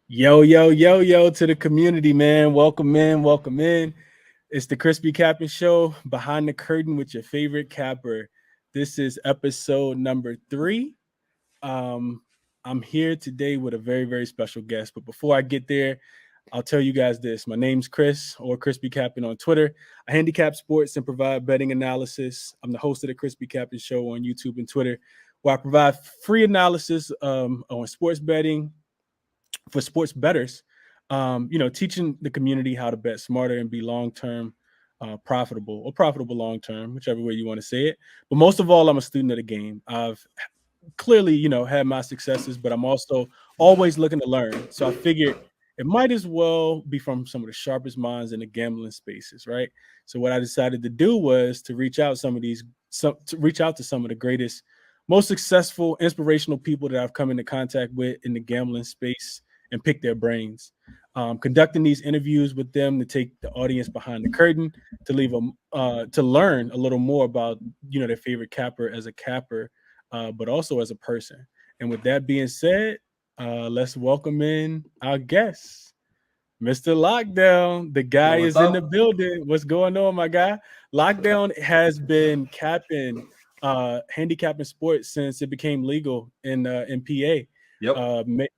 Yo to the community, man. Welcome in, welcome in. It's the Crispy Capping Show, behind the curtain with your favorite capper. This is episode number 3. Um, I'm here today with a very, very special guest. But before I get there, I'll tell you guys this. My name's Chris, or Crispy Capping on Twitter. I handicap sports and provide betting analysis. I'm the host of the Crispy Capping Show on YouTube and Twitter, where I provide free analysis on sports betting for sports bettors, teaching the community how to bet smarter and be long-term profitable, or profitable long-term, whichever way you want to say it. But most of all, I'm a student of the game. I've clearly, had my successes, but I'm also always looking to learn. So I figured it might as well be from some of the sharpest minds in the gambling spaces, right? So what I decided to do was to reach out to reach out to some of the greatest, most successful, inspirational people that I've come into contact with in the gambling space and pick their brains. Conducting these interviews with them to take the audience behind the curtain, to leave them to learn a little more about their favorite capper as a capper, but also as a person. And with that being said, let's welcome in our guest, Mr. Lockdown. The guy Yo, what's is in the up? building. What's going on, my guy? Lockdown has been capping, handicapping sports since it became legal in PA, Yep.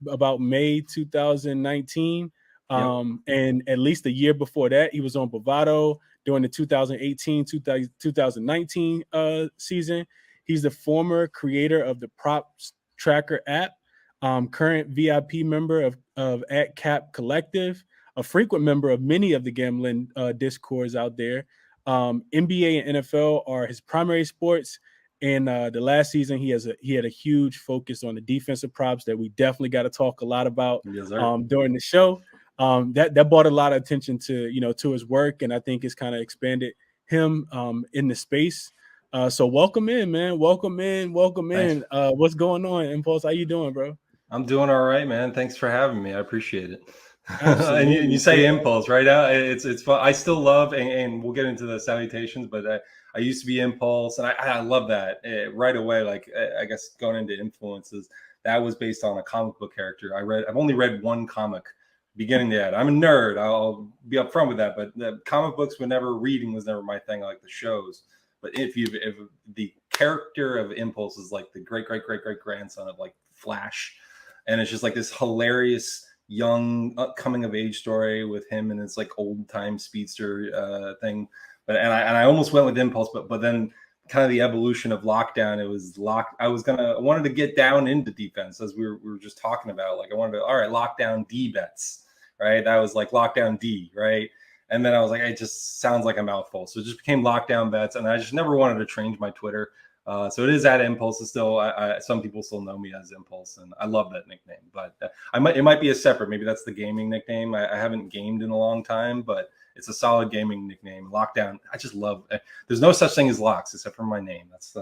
about May 2019. Yep. And at least a year before that, he was on Bovado during the 2019 season. He's the former creator of the Props Tracker app, current VIP member of at Cap Collective, a frequent member of many of the gambling discords out there. NBA and NFL are his primary sports. And the last season, he had a huge focus on the defensive props that we definitely got to talk a lot about Yes, sir. during the show. That brought a lot of attention to his work, and I think it's kind of expanded him in the space. So welcome in, man. Welcome in. Welcome Thanks. in. What's going on, Impulse? How you doing, bro? I'm doing all right, man. Thanks for having me. I appreciate it. And you Absolutely, say man. impulse right now. It's fun. I still love, and we'll get into the salutations, but I used to be impulse, and I love that right away. Like I guess going into influences, that was based on a comic book character. I've only read one comic, beginning to end. I'm a nerd. I'll be upfront with that, but the comic books reading was never my thing. I like the shows. But if the character of Impulse is like the great grandson of like Flash, and it's just like this hilarious young coming of age story with him and his like old time speedster thing. But I almost went with Impulse, but then kind of the evolution of Lockdown. It was I wanted to get down into defense, as we were just talking about. Like I wanted to, all right, Lockdown D bets, right? That was like Lockdown D, right? And then I was like, it just sounds like a mouthful. So it just became Lockdown Bets. And I just never wanted to change my Twitter. So it is at Impulse. It's still, some people still know me as Impulse. And I love that nickname. But it might be a separate. Maybe that's the gaming nickname. I haven't gamed in a long time, but it's a solid gaming nickname. Lockdown. I just love it. There's no such thing as locks except for my name. That's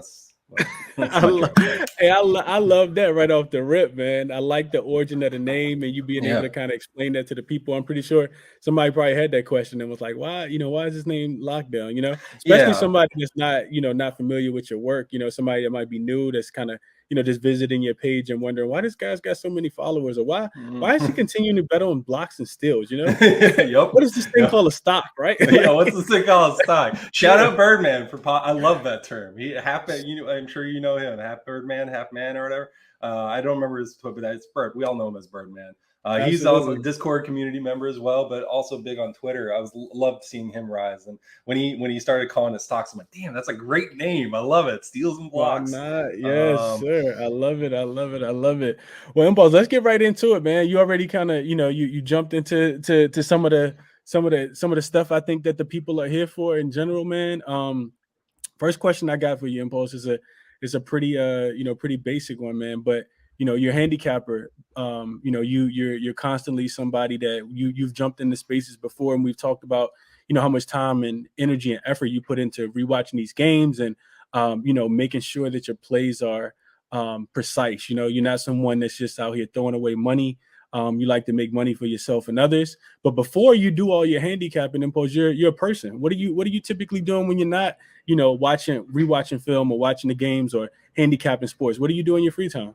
my I love that right off the rip, man. I like the origin of the name and you being able to kind of explain that to the people. I'm pretty sure somebody probably had that question and was like, why is his name Lockdown? Especially Yeah. somebody that's not familiar with your work, somebody that might be new, that's kind of, just visiting your page and wondering why this guy's got so many followers, or why is he continuing to bet on blocks and steals, Yep. What is this thing called a stock, right? Yeah, what's this thing called? Stock. Shout out Birdman for I love that term. He I'm sure you know him, half Birdman, half man, or whatever. I don't remember his Twitter, but it's Bird. We all know him as Birdman. He's also a Discord community member as well, but also big on Twitter. I loved seeing him rise, and when he started calling it stocks, I'm like, damn, that's a great name. I love it. Steals and blocks. Why not? Yes, sir. I love it. I love it. I love it. Well, Impulse, let's get right into it, man. You already kind of, you jumped into some of the stuff I think that the people are here for in general, man. First question I got for you, Impulse, is a pretty pretty basic one, man. But you're a handicapper. You're constantly somebody that you've jumped into spaces before, and we've talked about how much time and energy and effort you put into rewatching these games and making sure that your plays are precise. You're not someone that's just out here throwing away money. You like to make money for yourself and others. But before you do all your handicapping, Impulse, you're a person. What are you typically doing when you're not, rewatching film or watching the games or handicapping sports? What do you do in your free time?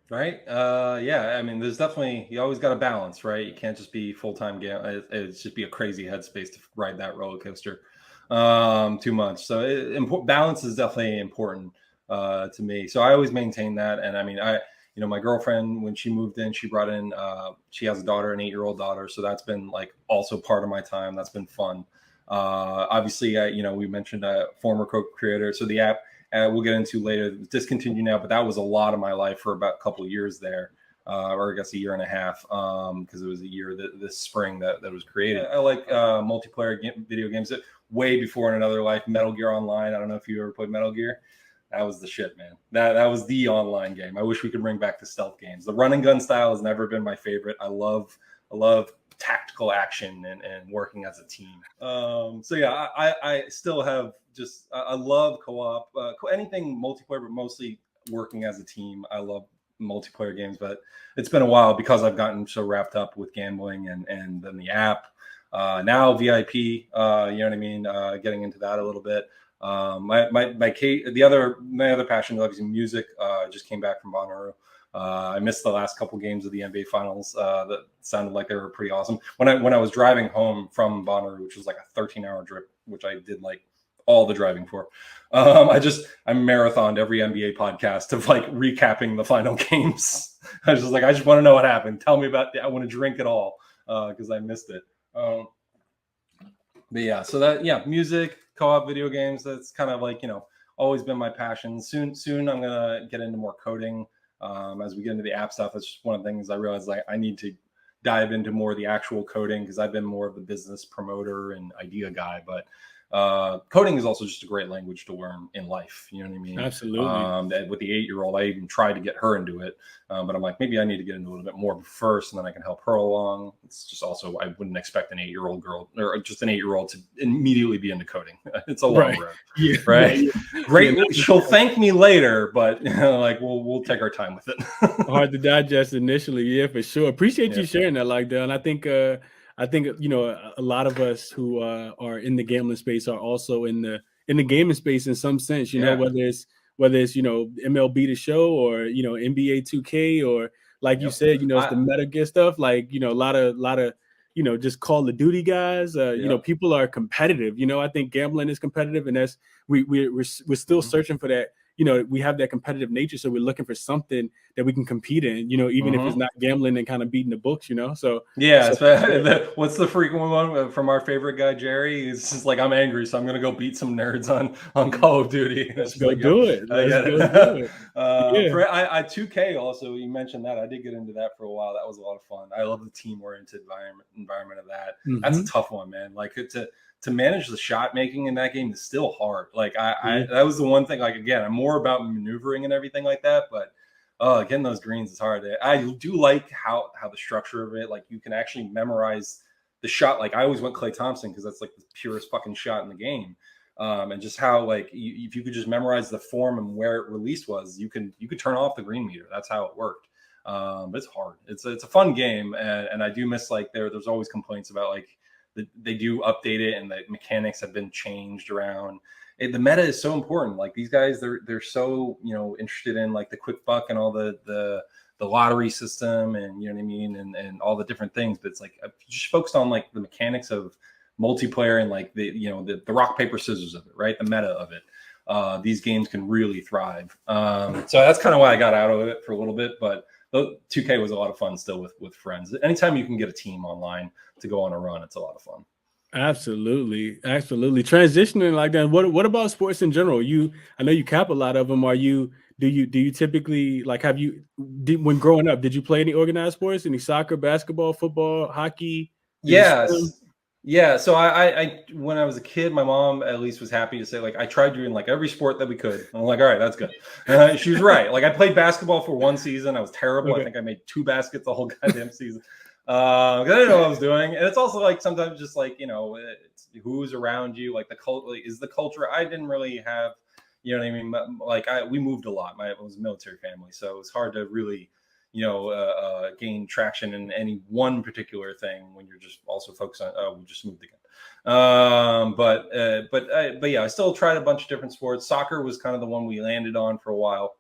Right. Yeah. I mean, there's definitely, you always got to balance, right? You can't just be full-time game. It's just be a crazy headspace to ride that roller coaster too much. So balance is definitely important to me. So I always maintain that. And I mean, my girlfriend, when she moved in, she brought in, she has a daughter, an 8-year-old daughter. So that's been like also part of my time. That's been fun. Obviously, we mentioned a former co-creator. So the app, we'll get into later, discontinued now, but that was a lot of my life for about a couple of years there, or I guess a year and a half, because it was a year this spring that was created. I like multiplayer video games that way before in another life. Metal Gear Online. I don't know if you ever played Metal Gear. That was the shit, man. That was the online game. I wish we could bring back the stealth games. The run and gun style has never been my favorite. I love tactical action and working as a team. So yeah, I still have just, I love co-op, anything multiplayer, but mostly working as a team. I love multiplayer games, but it's been a while because I've gotten so wrapped up with gambling and then the app. Now VIP, you know what I mean? Getting into that a little bit. My other passion is obviously music. I just came back from Bonnaroo. I missed the last couple games of the NBA Finals. That sounded like they were pretty awesome. When I was driving home from Bonnaroo, which was like a 13-hour trip, which I did like all the driving for. I marathoned every NBA podcast of like recapping the final games. I was just like, I just want to know what happened. Tell me about it. I want to drink it all because I missed it. But yeah, so music, co-op video games, that's kind of like, always been my passion. Soon I'm gonna get into more coding. As we get into the app stuff, that's just one of the things I realized, like, I need to dive into more of the actual coding, because I've been more of the business promoter and idea guy. But coding is also just a great language to learn in life. You know what I mean? Absolutely. With the 8-year-old, I even tried to get her into it, but I'm like, maybe I need to get into a little bit more first, and then I can help her along. It's just also, I wouldn't expect an 8-year-old girl or just an 8-year-old to immediately be into coding. It's a long road, Yeah. right? Yeah. Great. Yeah, She'll thank me later, but like we'll take our time with it. hard to digest initially. Yeah, for sure. Appreciate you sharing that, like that. And I think a lot of us who are in the gambling space are also in the gaming space in some sense. Yeah. Whether it's MLB The Show, or NBA 2K, or like you said, it's the Meta Gear stuff. Like a lot of just Call of Duty guys. People are competitive. I think gambling is competitive, and that's we're still searching for that. We have that competitive nature, so we're looking for something that we can compete in, even if it's not gambling and kind of beating the books, so. Yeah. What's the frequent one from our favorite guy, Jerry? It's just like, I'm angry, so I'm going to go beat some nerds on Call of Duty. Let's go do it. I get Let's go do it. Yeah. 2K also, you mentioned that. I did get into that for a while. That was a lot of fun. I love the team-oriented environment of that. Mm-hmm. That's a tough one, man. Like, to manage the shot making in that game is still hard. Like that was the one thing, like, again, I'm more about maneuvering and everything like that, but getting those greens is hard. I do like how the structure of it, like, you can actually memorize the shot. Like, I always went Klay Thompson because that's like the purest fucking shot in the game. And just how, like, if you could just memorize the form and where it released was, you could turn off the green meter. That's how it worked. But it's hard. It's a fun game, and I do miss, like, there's always complaints about, like, they do update it and the mechanics have been changed around. The meta is so important. Like, these guys, they're so interested in, like, the quick buck and all the lottery system, and you know what I mean, and all the different things. But it's like, just focused on, like, the mechanics of multiplayer and, like, the rock paper scissors of it, right? The meta of it. These games can really thrive. So that's kind of why I got out of it for a little bit, but 2K was a lot of fun still with friends. Anytime you can get a team online to go on a run, it's a lot of fun. Absolutely. Transitioning like that. What about sports in general? I know you cap a lot of them. Do you typically, like, when growing up, did you play any organized sports? Any soccer, basketball, football, hockey? Yes. Yeah. So I when I was a kid, my mom at least was happy to say, like, I tried doing, like, every sport that we could. And I'm like, all right, that's good. She was right. Like, I played basketball for one season. I was terrible. Okay. I think I made 2 baskets the whole goddamn season. I didn't know what I was doing. And it's also, like, sometimes just, like, it's who's around you, like, is the culture. I didn't really have, you know what I mean? Like, we moved a lot. It was a military family, so it was hard to really gain traction in any one particular thing when you're just also focused on, we just moved again. But yeah, I still tried a bunch of different sports. Soccer was kind of the one we landed on for a while.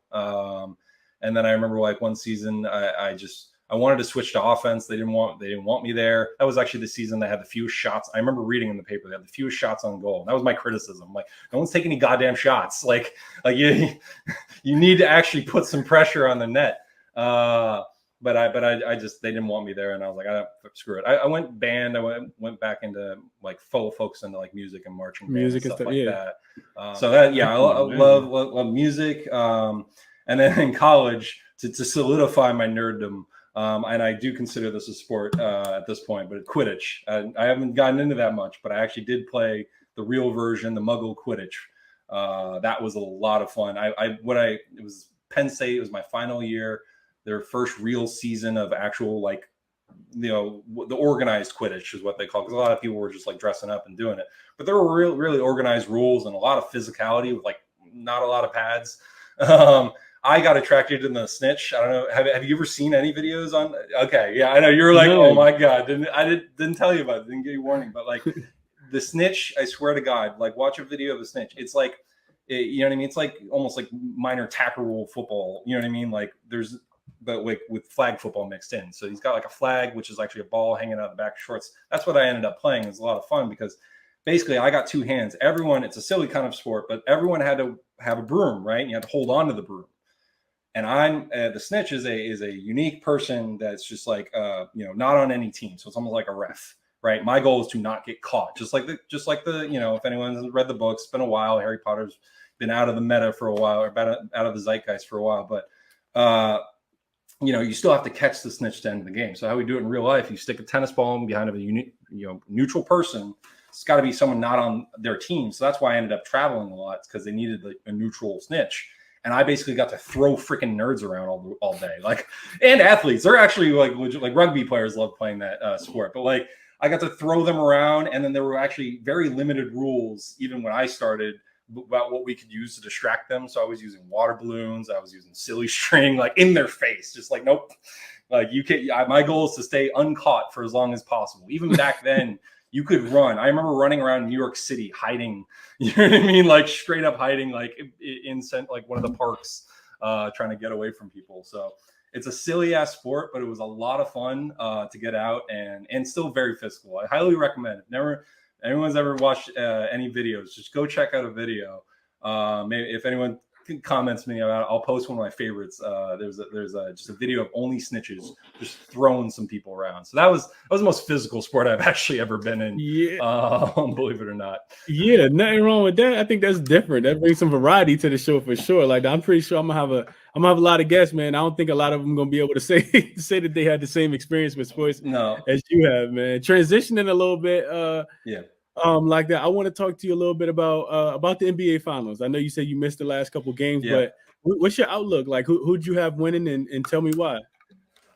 And then I remember like one season, I wanted to switch to offense. They didn't want me there. That was actually the season they had the fewest shots. I remember reading in the paper they had the fewest shots on goal. That was my criticism. Like, no one's taking any goddamn shots. Like you need to actually put some pressure on the net. But I just, they didn't want me there, and I was like, screw it. I went band. I went back into like full focus into like music and marching band and stuff like that. So that, yeah, I love music. And then in college, to solidify my nerddom, and I do consider this a sport at this point, but Quidditch. I haven't gotten into that much, but I actually did play the real version, the Muggle Quidditch. That was a lot of fun. It was Penn State. It was my final year. Their first real season of actual, like, the organized Quidditch is what they call it, because a lot of people were just like dressing up and doing it. But there were really organized rules and a lot of physicality with like not a lot of pads. I got attracted to the snitch. I don't know. Have you ever seen any videos on? Okay, yeah, I know you're like, no. Oh my god, didn't tell you about it. Didn't give you warning, but like the snitch. I swear to God, like watch a video of the snitch. It's like, you know what I mean? It's like almost like minor tackle rule football. You know what I mean? Like but like with flag football mixed in. So he's got like a flag, which is actually a ball hanging out of the back of shorts. That's what I ended up playing. It was a lot of fun because basically I got two hands. It's a silly kind of sport, but everyone had to have a broom, right? And you had to hold on to the broom. And I'm the snitch is a unique person that's just like not on any team. So it's almost like a ref, right? My goal is to not get caught. Just like the if anyone has read the books, it's been a while. Harry Potter's been out of the meta for a while, or out of the zeitgeist for a while, but you still have to catch the snitch to end the game. So how we do it in real life, you stick a tennis ball behind a neutral person. It's got to be someone not on their team. So that's why I ended up traveling a lot, because they needed like a neutral snitch. And I basically got to throw freaking nerds around all day, and athletes. They're actually like legit, like rugby players love playing that sport. But like I got to throw them around, and then there were actually very limited rules even when I started about what we could use to distract them. So I was using water balloons. I was using silly string, like in their face, just like, nope. Like you can't. My goal is to stay uncaught for as long as possible. Even back then, you could run. I remember running around New York City hiding. You know what I mean? Like straight up hiding, like in like one of the parks, trying to get away from people. So it's a silly ass sport, but it was a lot of fun to get out and still very physical. I highly recommend it. Anyone's ever watched any videos, just go check out a video. Maybe if anyone comments me about it, I'll post one of my favorites. There's just a video of only snitches just throwing some people around. So that was the most physical sport I've actually ever been in. Yeah, believe it or not. Yeah, nothing wrong with that. I think that's different. That brings some variety to the show for sure. Like I'm pretty sure I'm gonna have a lot of guests, man. I don't think a lot of them gonna be able to say that they had the same experience with sports as you have, man. Transitioning a little bit, like that. I want to talk to you a little bit about the NBA Finals. I know you said you missed the last couple games, but what's your outlook? Like, who'd you have winning, and tell me why?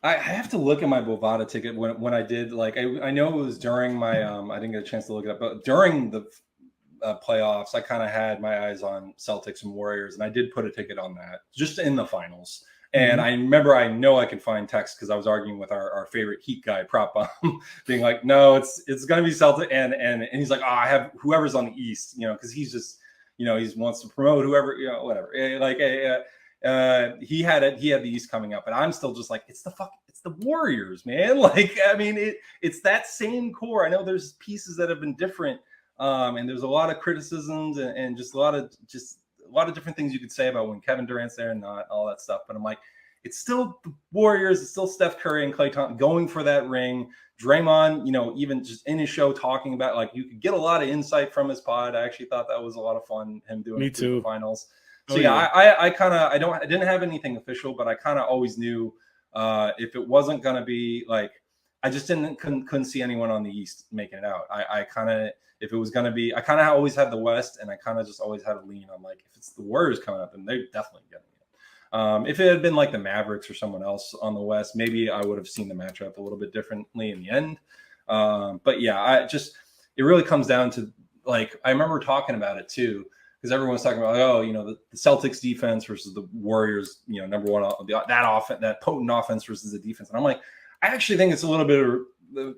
I have to look at my Bovada ticket when I did. Like, I know it was during my I didn't get a chance to look it up, but during the playoffs, I kind of had my eyes on Celtics and Warriors, and I did put a ticket on that just in the finals. And I remember, I know I could find text because I was arguing with our favorite Heat guy, Prop Bomb, being like, no, it's going to be Celtic. And he's like, oh, I have whoever's on the East, because he's just, he wants to promote whoever, whatever. Like, he had the East coming up, and I'm still just like, it's the Warriors, man. Like, I mean, it's that same core. I know there's pieces that have been different, and there's a lot of criticisms and just a lot of different things you could say about when Kevin Durant's there and not all that stuff. But I'm like, it's still the Warriors. It's still Steph Curry and Klay Thompson going for that ring. Draymond, even just in his show talking about, like, you could get a lot of insight from his pod. I actually thought that was a lot of fun, him doing it through the finals. So I didn't have anything official, but I kind of always knew if it wasn't going to be like, I just couldn't see anyone on the East making it out. If it was going to be, I kind of always had the West, and I kind of just always had a lean on, like, if it's the Warriors coming up, then they're definitely getting it. If it had been like the Mavericks or someone else on the West, maybe I would have seen the matchup a little bit differently in the end. But yeah, it really comes down to, like, I remember talking about it too, because everyone's talking about, the Celtics defense versus the Warriors, number one, that potent offense versus the defense. And I'm like, I actually think it's a little bit of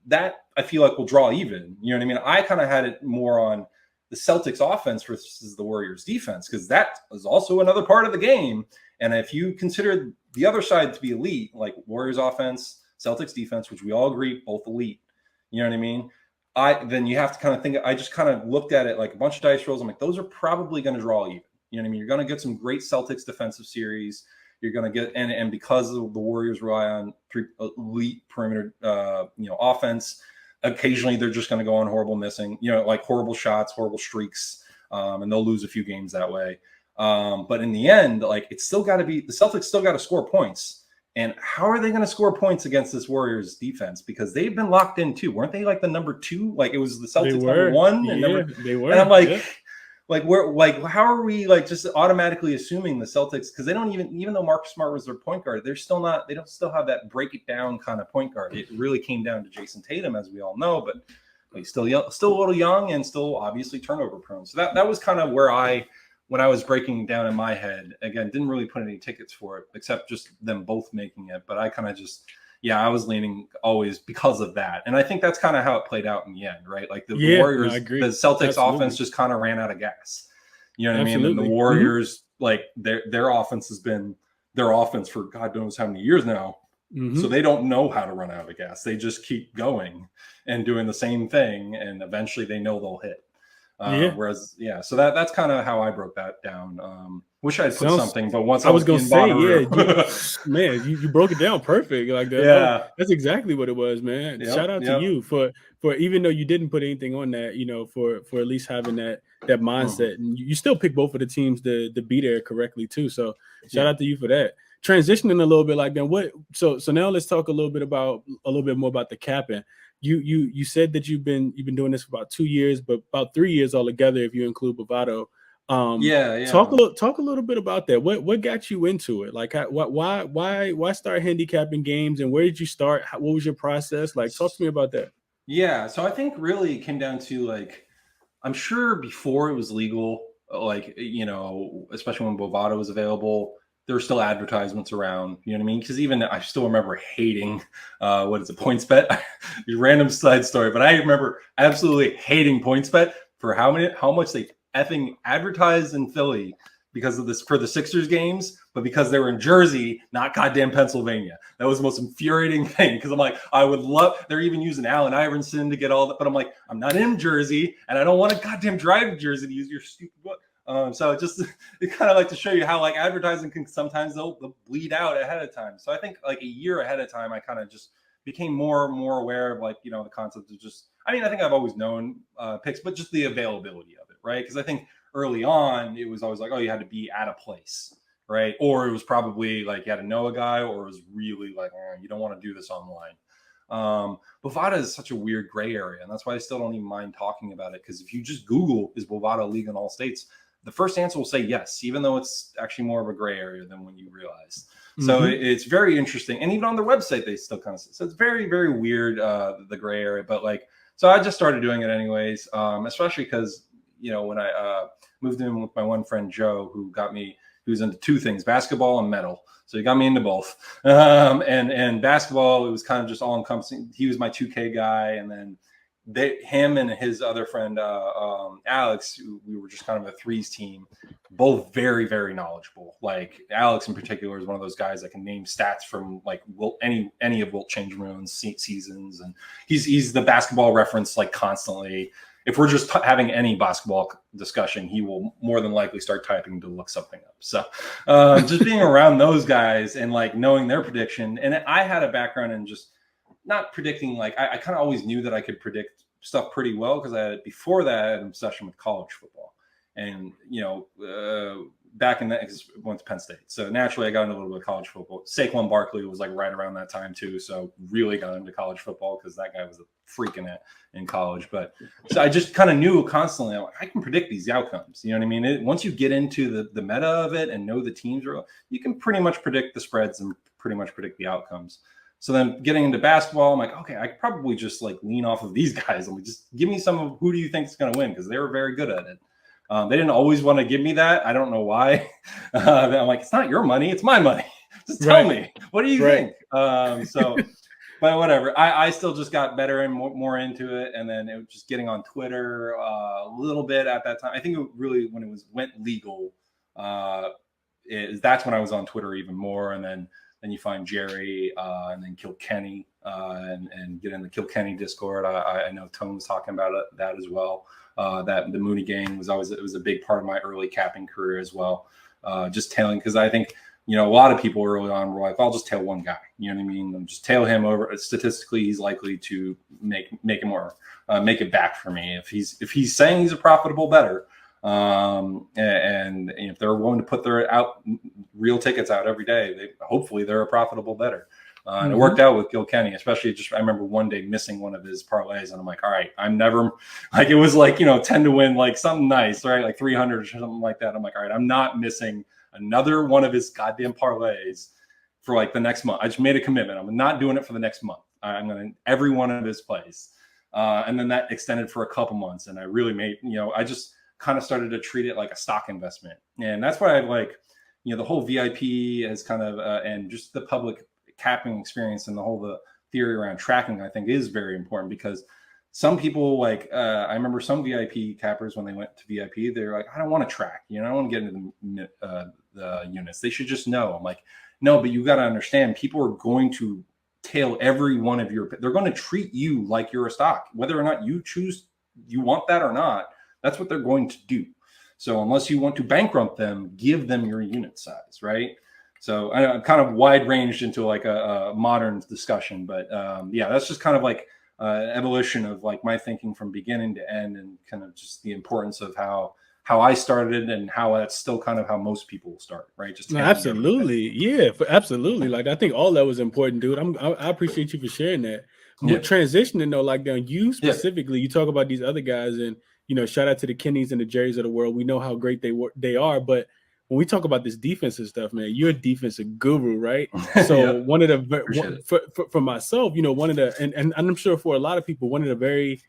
that I feel like will draw even. You know what I mean? I kind of had it more on the Celtics offense versus the Warriors defense, because that was also another part of the game. And if you consider the other side to be elite, like Warriors offense, Celtics defense, which we all agree both elite, you know what I mean? Then you have to kind of think. I just kind of looked at it like a bunch of dice rolls. I'm like, those are probably going to draw even. You know what I mean? You're going to get some great Celtics defensive series. You're going to get and because of the Warriors rely on elite perimeter, offense. Occasionally, they're just going to go on horrible missing, like horrible shots, horrible streaks, and they'll lose a few games that way. But in the end, like it's still got to be the Celtics still got to score points. And how are they going to score points against this Warriors defense? Because they've been locked in too. Weren't they like the number 2? Like it was the Celtics number 1 and they were. And I'm like, how are we like just automatically assuming the Celtics? Because they don't even though Marcus Smart was their point guard, they're still not. They don't still have that break it down kind of point guard. It really came down to Jason Tatum, as we all know, but he's still young, still a little young, and still obviously turnover prone. So that was kind of where when I was breaking down in my head, again, didn't really put any tickets for it, except just them both making it. But I kind of just, I was leaning always because of that. And I think that's kind of how it played out in the end, right? Like the Warriors, the Celtics offense just kind of ran out of gas. You know what I mean? And the Warriors, like their offense has been their offense for God knows how many years now. So they don't know how to run out of gas. They just keep going and doing the same thing. And eventually they know they'll hit. So that's kind of how I broke that down. Wish I'd put something, but once I was going to say, you broke it down perfect like that. Yeah, that's exactly what it was, man. Shout out to you for even though you didn't put anything on that, for at least having that mindset, and you still pick both of the teams to be there correctly too. So shout out to you for that. Transitioning a little bit like that. So now let's talk a little bit more about the capping. You said that you've been doing this for about 2 years, but about 3 years altogether if you include Bovado. Talk a little bit about that. What got you into it? Like, why start handicapping games, and where did you start? What was your process? Like, talk to me about that. Yeah, so I think really it came down to like, I'm sure before it was legal, like especially when Bovado was available, there were still advertisements around, you know what I mean? Because even I still remember hating, PointsBet? Random side story, but I remember absolutely hating PointsBet for how much they effing advertised in Philly because of this for the Sixers games, but because they were in Jersey, not goddamn Pennsylvania. That was the most infuriating thing because I'm like, they're even using Allen Iverson to get all that, but I'm like, I'm not in Jersey and I don't want to goddamn drive to Jersey to use your stupid book. So it kind of like to show you how like advertising can sometimes they'll bleed out ahead of time. So I think like a year ahead of time, I kind of just became more aware of like, the concept of just, I think I've always known picks, but just the availability of it. Right. Because I think early on it was always like, oh, you had to be at a place. Right. Or it was probably like you had to know a guy, or it was really like, you don't want to do this online. Bovada is such a weird gray area. And that's why I still don't even mind talking about it. Because if you just Google, is Bovada legal in all states? The first answer will say yes, even though it's actually more of a gray area than when you realize. So it's very interesting. And even on their website, they still kind of say, so it's very, very weird, the gray area. But like, so I just started doing it anyways, especially because, when I moved in with my one friend, Joe, who's into two things, basketball and metal. So he got me into both. And basketball, it was kind of just all encompassing. He was my 2K guy. And then him and his other friend, Alex, we were just kind of a threes team, both very, very knowledgeable. Like Alex in particular is one of those guys that can name stats from like any of Wilt Chamberlain's seasons. And he's the basketball reference like constantly. If we're just having any basketball discussion, he will more than likely start typing to look something up. So just being around those guys and like knowing their prediction. And I had a background in just not predicting, like I kind of always knew that I could predict stuff pretty well because before that I had an obsession with college football. And, back in that, I went to Penn State. So naturally I got into a little bit of college football. Saquon Barkley was like right around that time too. So really got into college football because that guy was a freak in it in college. But so I just kind of knew constantly, like, I can predict these outcomes. You know what I mean? Once you get into the meta of it and know the teams, you can pretty much predict the spreads and pretty much predict the outcomes. So then getting into basketball, I'm like, okay, I could probably just like lean off of these guys and just give me some of who do you think is going to win? Because they were very good at it. They didn't always want to give me that. I don't know why. I'm like, it's not your money. It's my money. Just tell me. What do you think? But whatever. I still just got better and more into it. And then it was just getting on Twitter a little bit at that time. I think it really, when it went legal, that's when I was on Twitter even more. And then you find Jerry and then Kilkenny and get in the Kilkenny Discord. I know Tone was talking about that as well. That the Mooney game was a big part of my early capping career as well. Just tailing, because I think, a lot of people early on were like, I'll just tail one guy. You know what I mean? And just tail him over. Statistically, he's likely to make it back for me if he's saying he's a profitable bettor. And if they're willing to put their real tickets out every day, hopefully they're a profitable bettor. And it worked out with Kilkenny, especially I remember one day missing one of his parlays, and I'm like, all right, I'm never like, it was like, 10 to win, like something nice, right? Like 300 or something like that. I'm like, all right, I'm not missing another one of his goddamn parlays for like the next month. I just made a commitment. I'm not doing it for the next month. I'm going to every one of his plays. And then that extended for a couple months. And I really made, I just kind of started to treat it like a stock investment. And that's why I like, the whole VIP has kind of, and just the public capping experience and the theory around tracking, I think is very important, because some people like, I remember some VIP cappers when they went to VIP, they're like, I don't want to track, I don't want to get into the units. They should just know. I'm like, no, but you got to understand, people are going to tail every one of they're going to treat you like you're a stock, whether or not you choose you want that or not. That's what they're going to do. So unless you want to bankrupt them, give them your unit size, right? So I'm kind of wide ranged into like a modern discussion, but yeah, that's just kind of like evolution of like my thinking from beginning to end, and kind of just the importance of how I started and how that's still kind of how most people start, right? Just absolutely, yeah, absolutely. Like I think all that was important, dude. I appreciate you for sharing that. Yeah. Transitioning though, like down you specifically, you talk about these other guys, and shout out to the Kennys and the Jerrys of the world. We know how great they are, but when we talk about this defensive stuff, man, you're a defensive guru, right? So one of the for myself, one of the and I'm sure for a lot of people, one of the very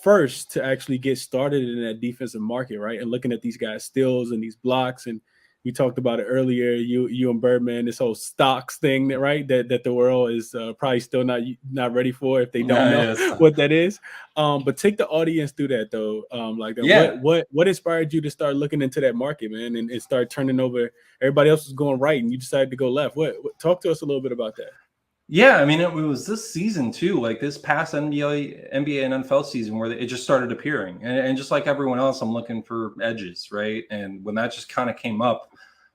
first to actually get started in that defensive market, right? And looking at these guys' steals and these blocks, and we talked about it earlier, you and Birdman, this whole stocks thing, right? That the world is probably still not ready for if they don't know what that is. But take the audience through that though. What inspired you to start looking into that market, man, and start turning over? Everybody else was going right, and you decided to go left. What talk to us a little bit about that. Yeah, I mean, it was this season too, like this past NBA and NFL season, where it just started appearing, and just like everyone else, I'm looking for edges, right? And when that just kind of came up,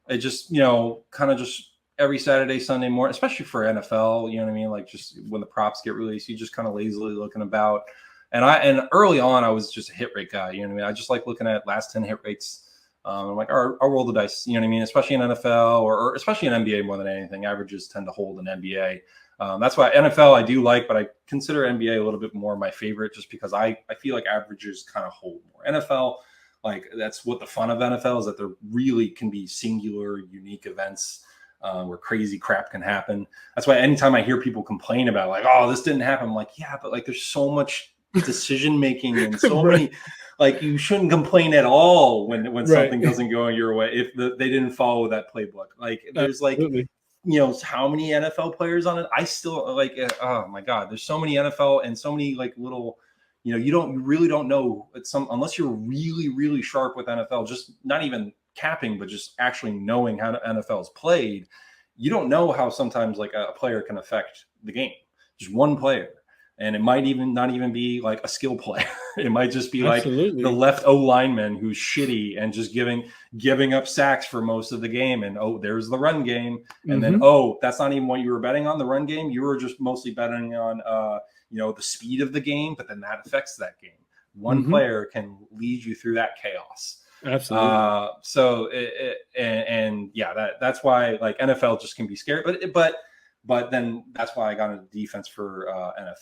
it just kind of just every Saturday, Sunday morning, especially for NFL, you know what I mean? Like just when the props get released, you just kind of lazily looking about. And early on, I was just a hit rate guy, you know what I mean? I just like looking at last 10 hit rates. I'm like, I'll roll the dice, you know what I mean? Especially in NFL or especially in NBA more than anything. Averages tend to hold in NBA. That's why NFL I do like, but I consider NBA a little bit more my favorite, just because I feel like averages kind of hold more. NFL, like that's what the fun of NFL is, that there really can be singular, unique events where crazy crap can happen. That's why anytime I hear people complain about like, oh, this didn't happen, I'm like, yeah, but like there's so much decision making and so many, like you shouldn't complain at all when something doesn't go your way if they didn't follow that playbook. Like there's like. Absolutely. How many NFL players on it? I still like, oh my God, there's so many NFL and so many like little, you really don't know unless you're really, really sharp with NFL, just not even capping, but just actually knowing how NFL is played. You don't know how sometimes like a player can affect the game, just one player. And it might even not even be like a skill player. It might just be like the left O lineman who's shitty and just giving up sacks for most of the game. And there's the run game. And then that's not even what you were betting on, the run game. You were just mostly betting on the speed of the game, but then that affects that game. One player can lead you through that chaos. Absolutely. That's why like NFL just can be scary. But then that's why I got into defense for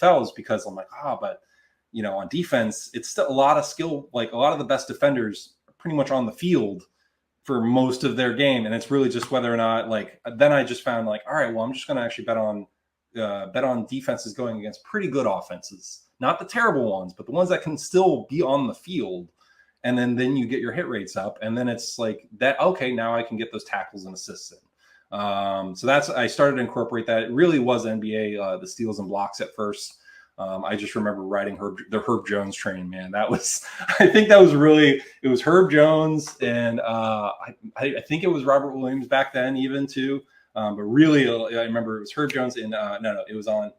NFL, is because I'm like, but on defense, it's still a lot of skill. Like a lot of the best defenders are pretty much on the field for most of their game. And it's really just whether or not, like, then I just found like, all right, well, I'm just going to actually bet on defenses going against pretty good offenses, not the terrible ones, but the ones that can still be on the field. And then you get your hit rates up, and then it's like that. Okay, now I can get those tackles and assists in. So I started to incorporate that. It really was NBA, the steals and blocks at first. I just remember riding the Herb Jones train, man. That was, I think that was really, it was Herb Jones and I think it was Robert Williams back then even too. But really, I remember it was Herb Jones and no, it was on,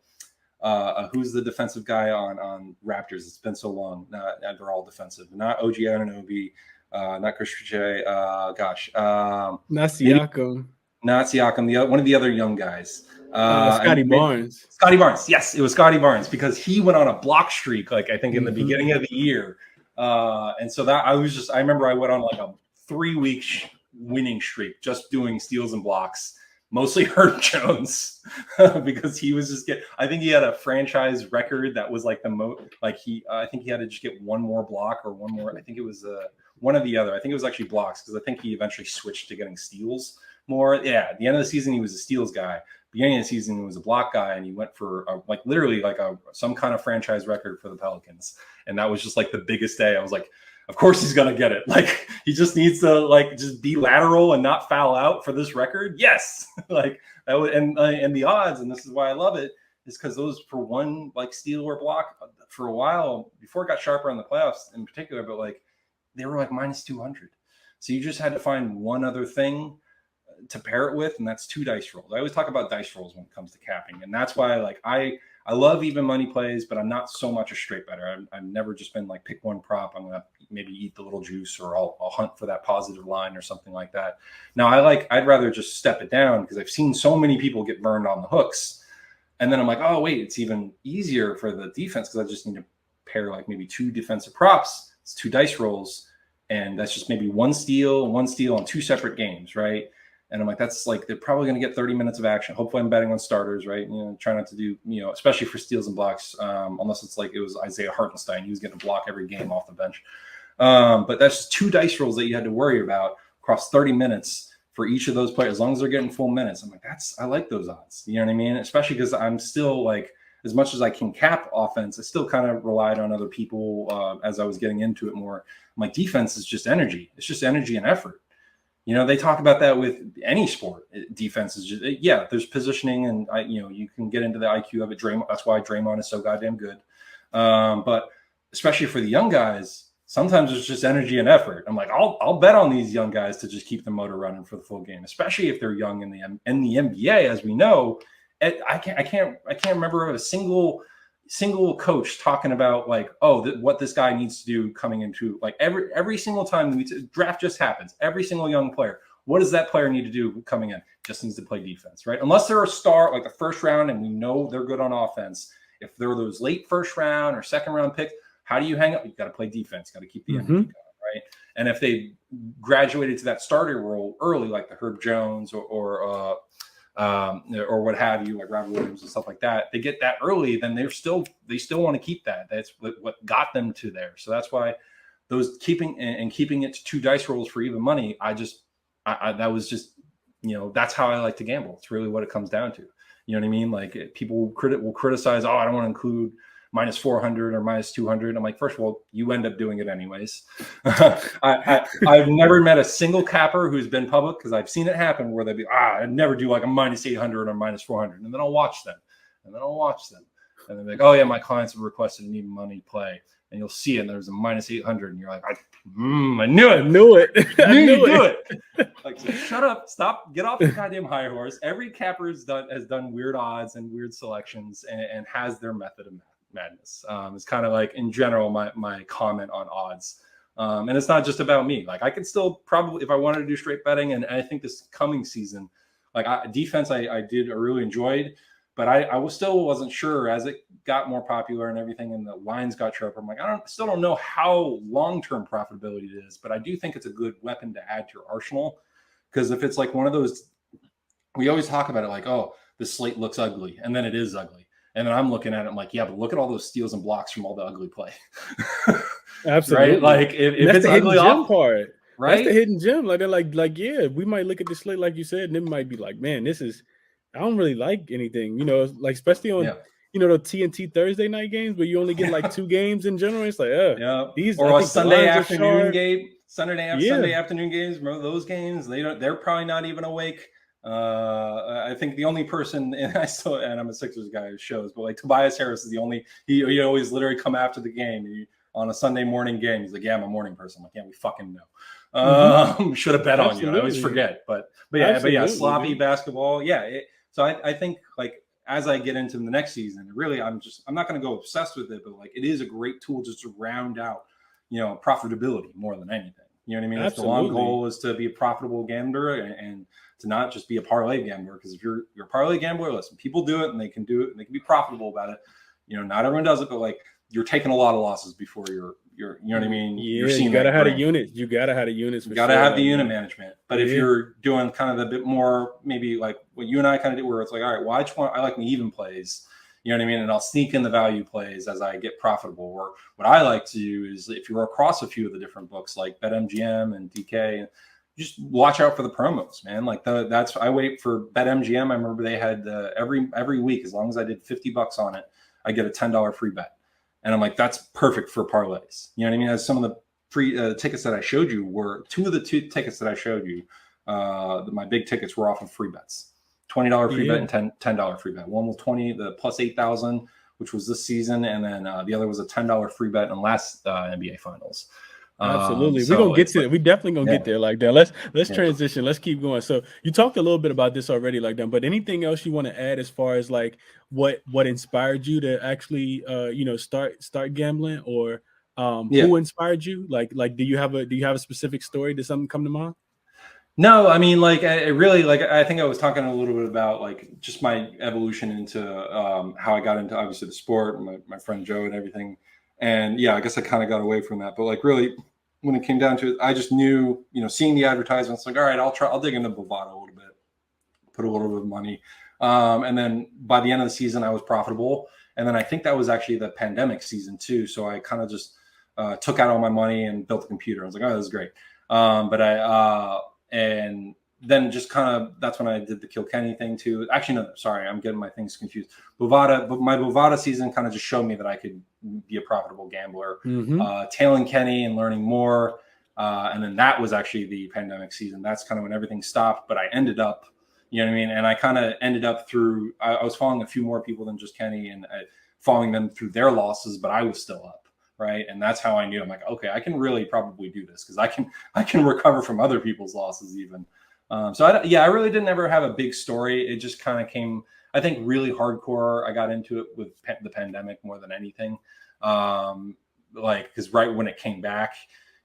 who's the defensive guy on Raptors? It's been so long. They're all defensive. Not OG Anunoby, not Chris Richey. Not Siakam. Not Siakam. One of the other young guys. Scotty Barnes. Scotty Barnes. Yes, it was Scotty Barnes because he went on a block streak, like I think in the beginning of the year. And so that I remember I went on like a 3-week winning streak just doing steals and blocks. Mostly Herb Jones because he was just I think he had a franchise record that was like the most, like I think he had to just get one more block or one more. I think it was one or the other. I think it was actually blocks because I think he eventually switched to getting steals more. Yeah. At the end of the season, he was a steals guy. Beginning of the season, he was a block guy, and he went for literally some kind of franchise record for the Pelicans. And that was just like the biggest day. I was like, of course he's gonna get it. Like he just needs to just be lateral and not foul out for this record. Yes, like that would and the odds, and this is why I love it, is because those for one steal or block for a while before it got sharper in the playoffs in particular, but they were minus 200. So you just had to find one other thing to pair it with, and that's 2 dice rolls. I always talk about dice rolls when it comes to capping, and that's why I love even money plays, but I'm not so much a straight better. I've never just been pick one prop. I'm gonna maybe eat the little juice, or I'll hunt for that positive line or something like that. Now I'd rather just step it down because I've seen so many people get burned on the hooks, and then I'm like, oh wait, it's even easier for the defense because I just need to pair maybe 2 defensive props. It's 2 dice rolls, and that's just maybe one steal on 2 separate games, right? And I'm like, that's they're probably going to get 30 minutes of action. Hopefully I'm betting on starters, right? Try not to do, especially for steals and blocks, unless it's it was Isaiah Hartenstein. He was getting a block every game off the bench. But that's just 2 dice rolls that you had to worry about across 30 minutes for each of those players, as long as they're getting full minutes. I'm like, I like those odds. You know what I mean? Especially because I'm still as much as I can cap offense, I still kind of relied on other people as I was getting into it more. My defense is just energy. It's just energy and effort. They talk about that with any sport. Defense is just, there's positioning, and you can get into the IQ of it. That's why Draymond is so goddamn good. But especially for the young guys, sometimes it's just energy and effort. I'm like, I'll bet on these young guys to just keep the motor running for the full game, especially if they're young in the NBA, as we know. I can't remember a single coach talking about what this guy needs to do coming into every single time the draft just happens. Every single young player, what does that player need to do coming in? Just needs to play defense, right? Unless they're a star the first round and we know they're good on offense. If they're those late first round or second round picks, how do you hang up? You got to play defense. Got to keep the energy going, right? And if they graduated to that starter role early, like the Herb Jones or what have you, like Robert Williams and stuff like that, they get that early, then they still want to keep that. That's what got them to there. So that's why those keeping it to 2 dice rolls for even money. That was just, that's how I like to gamble. It's really what it comes down to. You know what I mean? People will criticize, I don't want to include minus 400 or minus 200. I'm like, first of all, you end up doing it anyways. I've never met a single capper who's been public, because I've seen it happen where they'd be, I'd never do a minus 800 or minus 400. And then I'll watch them. And they're like, oh yeah, my clients have requested an even money play. And you'll see it, and there's a minus 800. And you're like, I knew it. I knew it. I knew you do it. So shut up, stop, get off the goddamn high horse. Every capper has done weird odds and weird selections and has their method of madness. It's kind of in general my comment on odds, and it's not just about me. I could still probably, if I wanted to do straight betting, and I think this coming season, defense I really enjoyed, but I wasn't sure as it got more popular and everything, and the lines got sharper. I'm like, still don't know how long-term profitability it is, but I do think it's a good weapon to add to your arsenal, because if it's one of those, we always talk about it the slate looks ugly, and then it is ugly. And then I'm looking at it, I'm like, yeah, but look at all those steals and blocks from all the ugly play. Absolutely. Right? If that's it's the ugly hidden gem off, part. right? That's the hidden gem. They're yeah, we might look at the slate like you said, and it might be man, I don't really like anything, especially on the TNT Thursday night games where you only get 2 games in general. It's these, or a Sunday afternoon game. Sunday afternoon games. Remember those games? They're probably not even awake. I think the only person, and I'm a Sixers guy who shows, but like Tobias Harris is the only, he always literally come after the game. On a Sunday morning game, he's like, yeah, I'm a morning person. I'm like, yeah, we fucking know. Should have bet on you. I always forget, but yeah, sloppy dude. basketball. Yeah. So I think like as I get into the next season, really, I'm not going to go obsessed with it, but like it is a great tool just to round out, profitability more than anything. You know what I mean? If the long goal is to be a profitable gambler and to not just be a parlay gambler, because if you're a parlay gambler, listen, people do it and they can do it and they can be profitable about it. Not everyone does it, but like you're taking a lot of losses before you're you know what I mean? Yeah, you're seeing you gotta have the units. You gotta have the units. You gotta have the unit management. But if you're doing kind of a bit more, maybe like what you and I kind of do, where it's like, all right, well, I like the even plays. You know what I mean? And I'll sneak in the value plays as I get profitable. Or what I like to do is if you're across a few of the different books like BetMGM and DK, just watch out for the promos, man. Like I wait for BetMGM. I remember they had every week, as long as I did $50 on it, I get a $10 free bet. And I'm like, that's perfect for parlays. You know what I mean? As some of the free tickets that I showed you were two tickets that I showed you. My big tickets were off of free bets, $20 free bet and $10 free bet. One was 20, the plus 8,000, which was this season. And then the other was a $10 free bet in last NBA finals. Absolutely. We're gonna get to it. We definitely gonna get there like that. Let's transition. Let's keep going. So you talked a little bit about this already like that, but anything else you want to add as far as like what inspired you to actually start gambling, or who inspired you? Like do you have a specific story? Did something come to mind? No, I mean, like, I think I was talking a little bit about like just my evolution into how I got into obviously the sport, and my friend Joe and everything. And yeah, I guess I kind of got away from that, but like really when it came down to it, I just knew, seeing the advertisements, like, all right, I'll dig into Bovada a little bit, put a little bit of money. And then by the end of the season, I was profitable. And then I think that was actually the pandemic season too. So I kind of just took out all my money and built a computer. I was like, oh, this is great. And then just kind of, that's when I did the Kilkenny thing too. Actually, no, sorry, I'm getting my things confused. But my Bovada season kind of just showed me that I could be a profitable gambler. Tailing Kenny and learning more. And then that was actually the pandemic season. That's kind of when everything stopped. But I ended up, you know what I mean? And I kind of ended up through, I was following a few more people than just Kenny and following them through their losses, but I was still up. Right. And that's how I knew. I'm like, okay, I can really probably do this because I can recover from other people's losses even. So I really didn't ever have a big story. It just kind of came, I think, really hardcore. I got into it with the pandemic more than anything. Because right when it came back,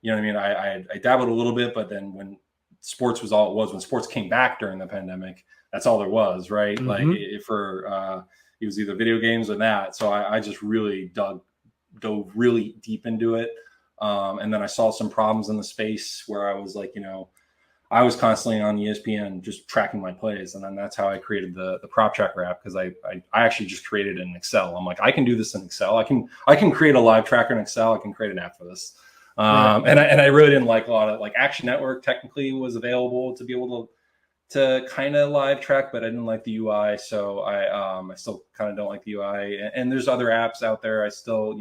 you know what I mean? I dabbled a little bit, but then when sports was all it was, when sports came back during the pandemic, that's all there was, right? Like it was either video games or that. So I just really dove really deep into it. And then I saw some problems in the space where I was like, I was constantly on ESPN just tracking my plays. And then that's how I created the prop tracker app, because I actually just created it in Excel. I'm like, I can do this in Excel. I can create a live tracker in Excel. I can create an app for this. And I really didn't like a lot of, like, Action Network technically was available to be able to kind of live track, but I didn't like the UI. So I still kind of don't like the UI. And there's other apps out there. I still,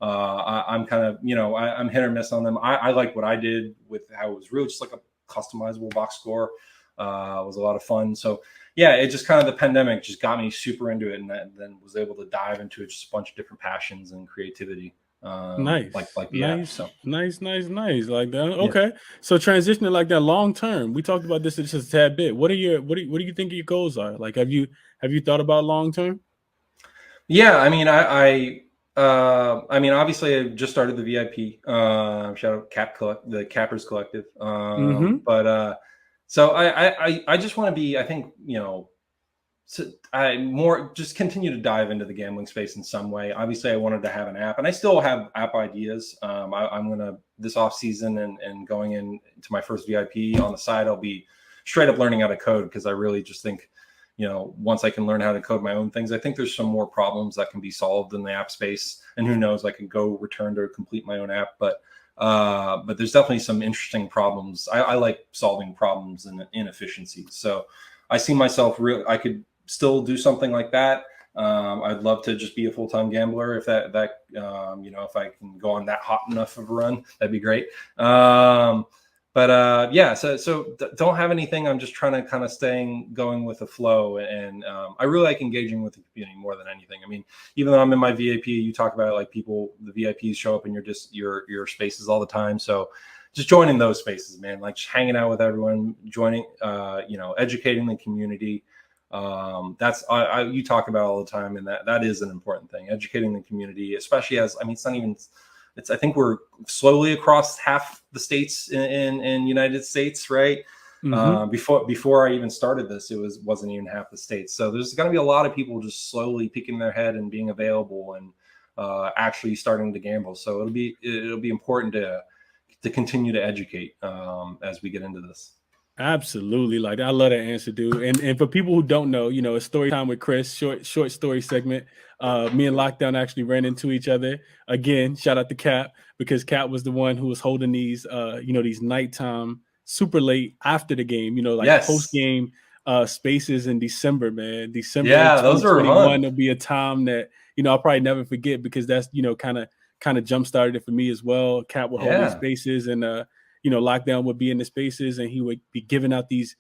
I'm kind of, I'm hit or miss on them. I like what I did with how it was really just like a customizable box score. Was a lot of fun. So yeah, it just kind of, the pandemic just got me super into it, and then was able to dive into just a bunch of different passions and creativity. Nice. Like the app, so. Nice. Like that. Okay. So transitioning like that long term, we talked about this just a tad bit. What do you think your goals are? Like, have you thought about long term? Yeah, I mean, I mean, obviously, I just started the VIP. Shout out the Cappers Collective. But so I just want to be, I think, I more just continue to dive into the gambling space in some way. Obviously, I wanted to have an app, and I still have app ideas. I'm gonna, this off season and going into my first VIP on the side, I'll be straight up learning how to code, because I really just think, once I can learn how to code my own things, I think there's some more problems that can be solved in the app space. And who knows, I can go return to complete my own app. But there's definitely some interesting problems. I like solving problems and inefficiencies. So I see myself I could still do something like that. I'd love to just be a full-time gambler if if I can go on that hot enough of a run, that'd be great. But yeah, so don't have anything. I'm just trying to kind of going with the flow, and I really like engaging with the community more than anything. I mean, even though I'm in my VIP, you talk about it, like people, the VIPs show up in your spaces all the time. So just joining those spaces, man, like just hanging out with everyone, joining, educating the community. That's you talk about all the time, and that is an important thing. Educating the community, especially it's not even. I think we're slowly across half the states in United States, right? Mm-hmm. Before I even started this, wasn't even half the states. So there's going to be a lot of people just slowly peeking their head and being available and actually starting to gamble. So it'll be important to continue to educate as we get into this. Absolutely. Like, I love that answer, dude. And for people who don't know, it's story time with Chris, short story segment. Me and Lockdown actually ran into each other. Again, shout out to Cap, because Cap was the one who was holding these these nighttime super late after the game, like post Yes. game spaces in December, man. December Yeah, those are 2021 fun. will be a time that, I'll probably never forget, because that's, kind of jump started it for me as well. Cap would hold these Yeah. spaces, and Lockdown would be in the spaces, and he would be giving out these,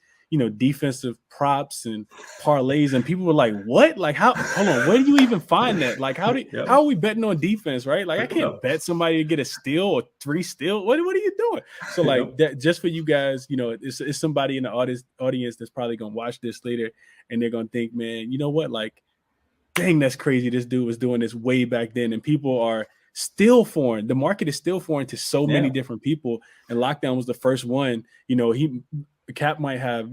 defensive props and parlays, and people were like, "What? Like, how? Hold on, where do you even find that? Like, how Yep. are we betting on defense, right? Like, I can't Yep. bet somebody to get a steal or 3 steal. What are you doing?" So, like, Yep. that, just for you guys, it's somebody in the audience that's probably gonna watch this later, and they're gonna think, man, you know what? Like, dang, that's crazy. This dude was doing this way back then, and people are still foreign. The market is still foreign to so many different people, and Lockdown was the first one. Cap might have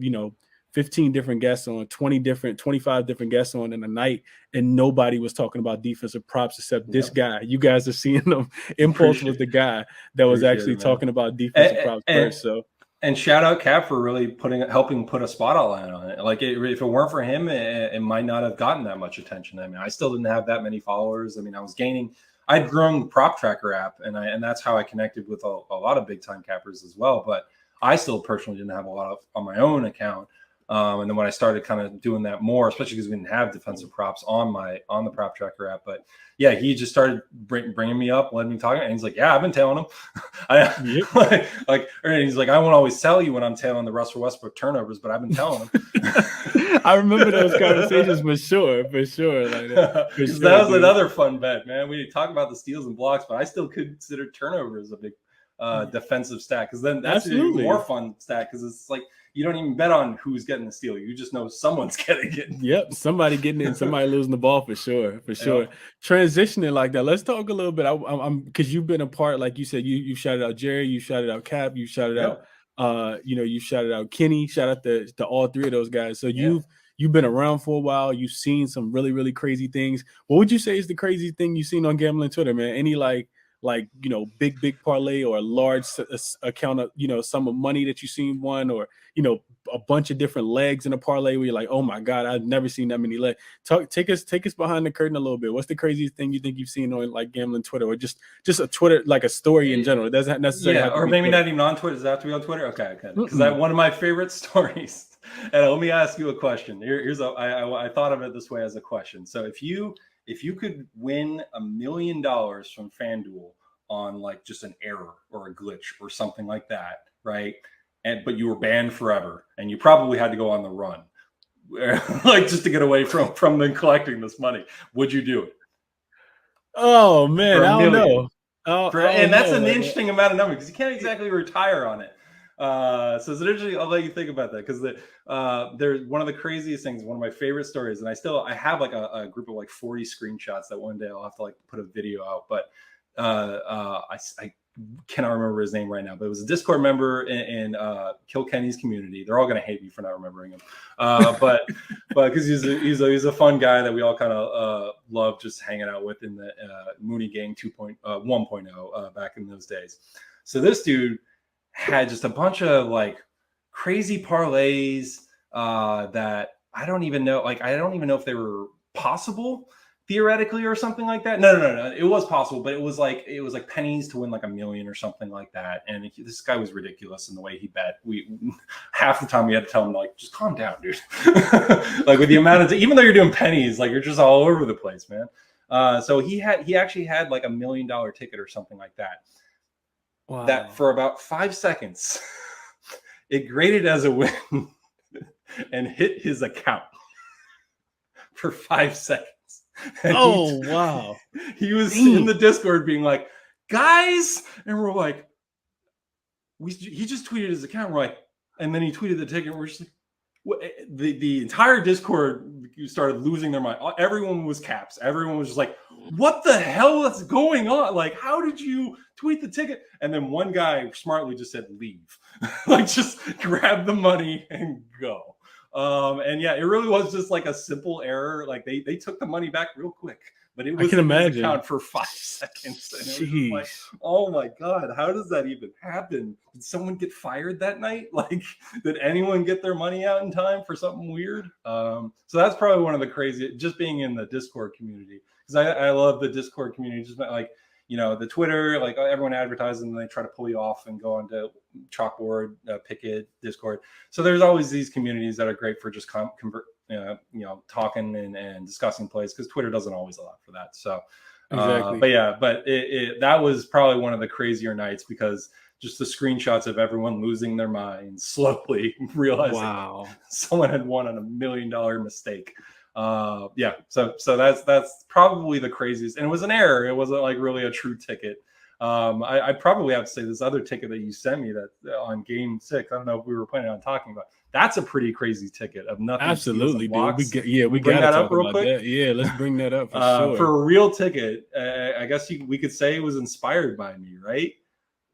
15 different guests on, 25 different guests on in a night, and nobody was talking about defensive props except this guy. You guys are seeing them. Impulse was the guy that was actually talking about defensive props first. So. And shout out Cap for really helping put a spotlight on it. Like, if it weren't for him, it might not have gotten that much attention. I mean, I still didn't have that many followers. I mean, I'd grown the Prop Tracker app, and that's how I connected with a lot of big time cappers as well. But I still personally didn't have a lot on my own account. And then when I started kind of doing that more, especially because we didn't have defensive props on the Prop Tracker app, but yeah, he just started bringing me up, letting me talk, and he's like, "Yeah, I've been tailing him." And he's like, "I won't always tell you when I'm tailing the Russell Westbrook turnovers, but I've been telling him." I remember those conversations for sure. Like that was another fun bet, man. We talk about the steals and blocks, but I still consider turnovers a big defensive stat, because then that's an even more fun stat, because it's like you don't even bet on who's getting the steal. You just know someone's getting it. Yep, somebody getting it and somebody losing the ball for sure. Yep. Transitioning like that. Let's talk a little bit. I'm because you've been a part, like you said, you shouted out Jerry, you shouted out Cap, you shouted out you shouted out Kenny, shout out to all three of those guys. So you've been around for a while. You've seen some really, really crazy things. What would you say is the craziest thing you've seen on gambling Twitter, man? Any like big parlay or a large account of sum of money that you've seen won, or a bunch of different legs in a parlay where you're like, oh my god, I've never seen that many legs. Take us behind the curtain a little bit. What's the craziest thing you think you've seen on like gambling Twitter, or just a Twitter, like a story in general? It doesn't necessarily have to or be maybe Twitter. not even on Twitter. Does that have to be on Twitter? Okay, because one of my favorite stories. And let me ask you a question. I thought of it this way as a question. So if you could win $1 million from FanDuel on like just an error or a glitch or something like that, right? But you were banned forever, and you probably had to go on the run, like just to get away from them collecting this money. Would you do it? Oh man, I don't know. And that's an interesting amount of number, because you can't exactly retire on it. So it's interesting. I'll let you think about that, because there's one of the craziest things, one of my favorite stories, and I have like a group of like 40 screenshots that one day I'll have to like put a video out, but I cannot remember his name right now, but it was a Discord member in Kilkenny's community. They're all going to hate me for not remembering him, but because he's a fun guy that we all kind of love just hanging out with in the Mooney Gang 1.0 back in those days. So this dude had just a bunch of like crazy parlays that I don't even know if they were possible theoretically or something like that. No. It was possible, but it was like pennies to win like $1 million or something like that. And this guy was ridiculous in the way he bet. We half the time we had to tell him like, just calm down, dude. Like with the amount of, even though you're doing pennies, like you're just all over the place, man. So he actually had like $1 million ticket or something like that. Wow. That for about 5 seconds It graded as a win and hit his account for 5 seconds. And wow. He was in the Discord being like, guys, and we're like, he just tweeted his account. We're like, and then he tweeted the ticket. And we're just like, the entire Discord started losing their mind. Everyone was caps. Everyone was just like, what the hell is going on? Like, how did you tweet the ticket? And then one guy smartly just said, leave. Like, just grab the money and go. And yeah, it really was just like a simple error. Like they took the money back real quick, but it was in his account for 5 seconds. And it was just like, oh my God, how does that even happen? Did someone get fired that night? Like, did anyone get their money out in time for something weird? So that's probably one of the crazy, just being in the Discord community. Because I love the Discord community. Just like, you know, the Twitter, like everyone advertises and they try to pull you off and go onto Chalkboard, Picket, Discord. So there's always these communities that are great for just talking and discussing plays, because Twitter doesn't always allow for that. So, exactly. But that was probably one of the crazier nights, because just the screenshots of everyone losing their minds, slowly realizing someone had won on $1 million mistake. So that's probably the craziest, and it was an error. It wasn't like really a true ticket. I probably have to say this other ticket that you sent me that on game 6, I don't know if we were planning on talking about. That's a pretty crazy ticket of nothing. Absolutely, dude. We got to talk about that. Yeah, let's bring that up for sure. For a real ticket, I guess we could say it was inspired by me, right?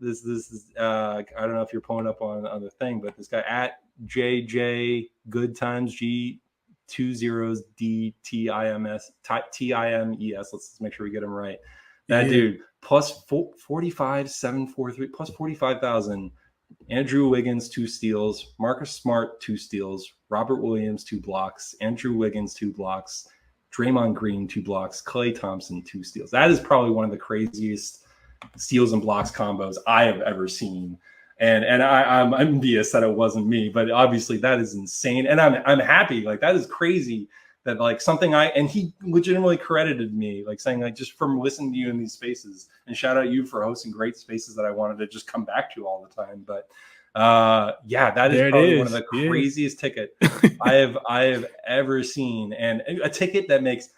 This is I don't know if you're pulling up on the thing, but this guy at JJ Good Times G 20 DTIMS TIMES. Let's make sure we get him right. That dude plus 45,743 plus 45,000. Andrew Wiggins 2 steals, Marcus Smart 2 steals, Robert Williams 2 blocks, Andrew Wiggins 2 blocks, Draymond Green 2 blocks, Klay Thompson 2 steals. That is probably one of the craziest steals and blocks combos I have ever seen. And I'm envious that it wasn't me, but obviously that is insane. And I'm happy. Like, that is crazy that like something and he legitimately credited me, like saying like, just from listening to you in these spaces, and shout out you for hosting great spaces that I wanted to just come back to all the time. But that is probably one of the craziest ticket I have ever seen, and a ticket that makes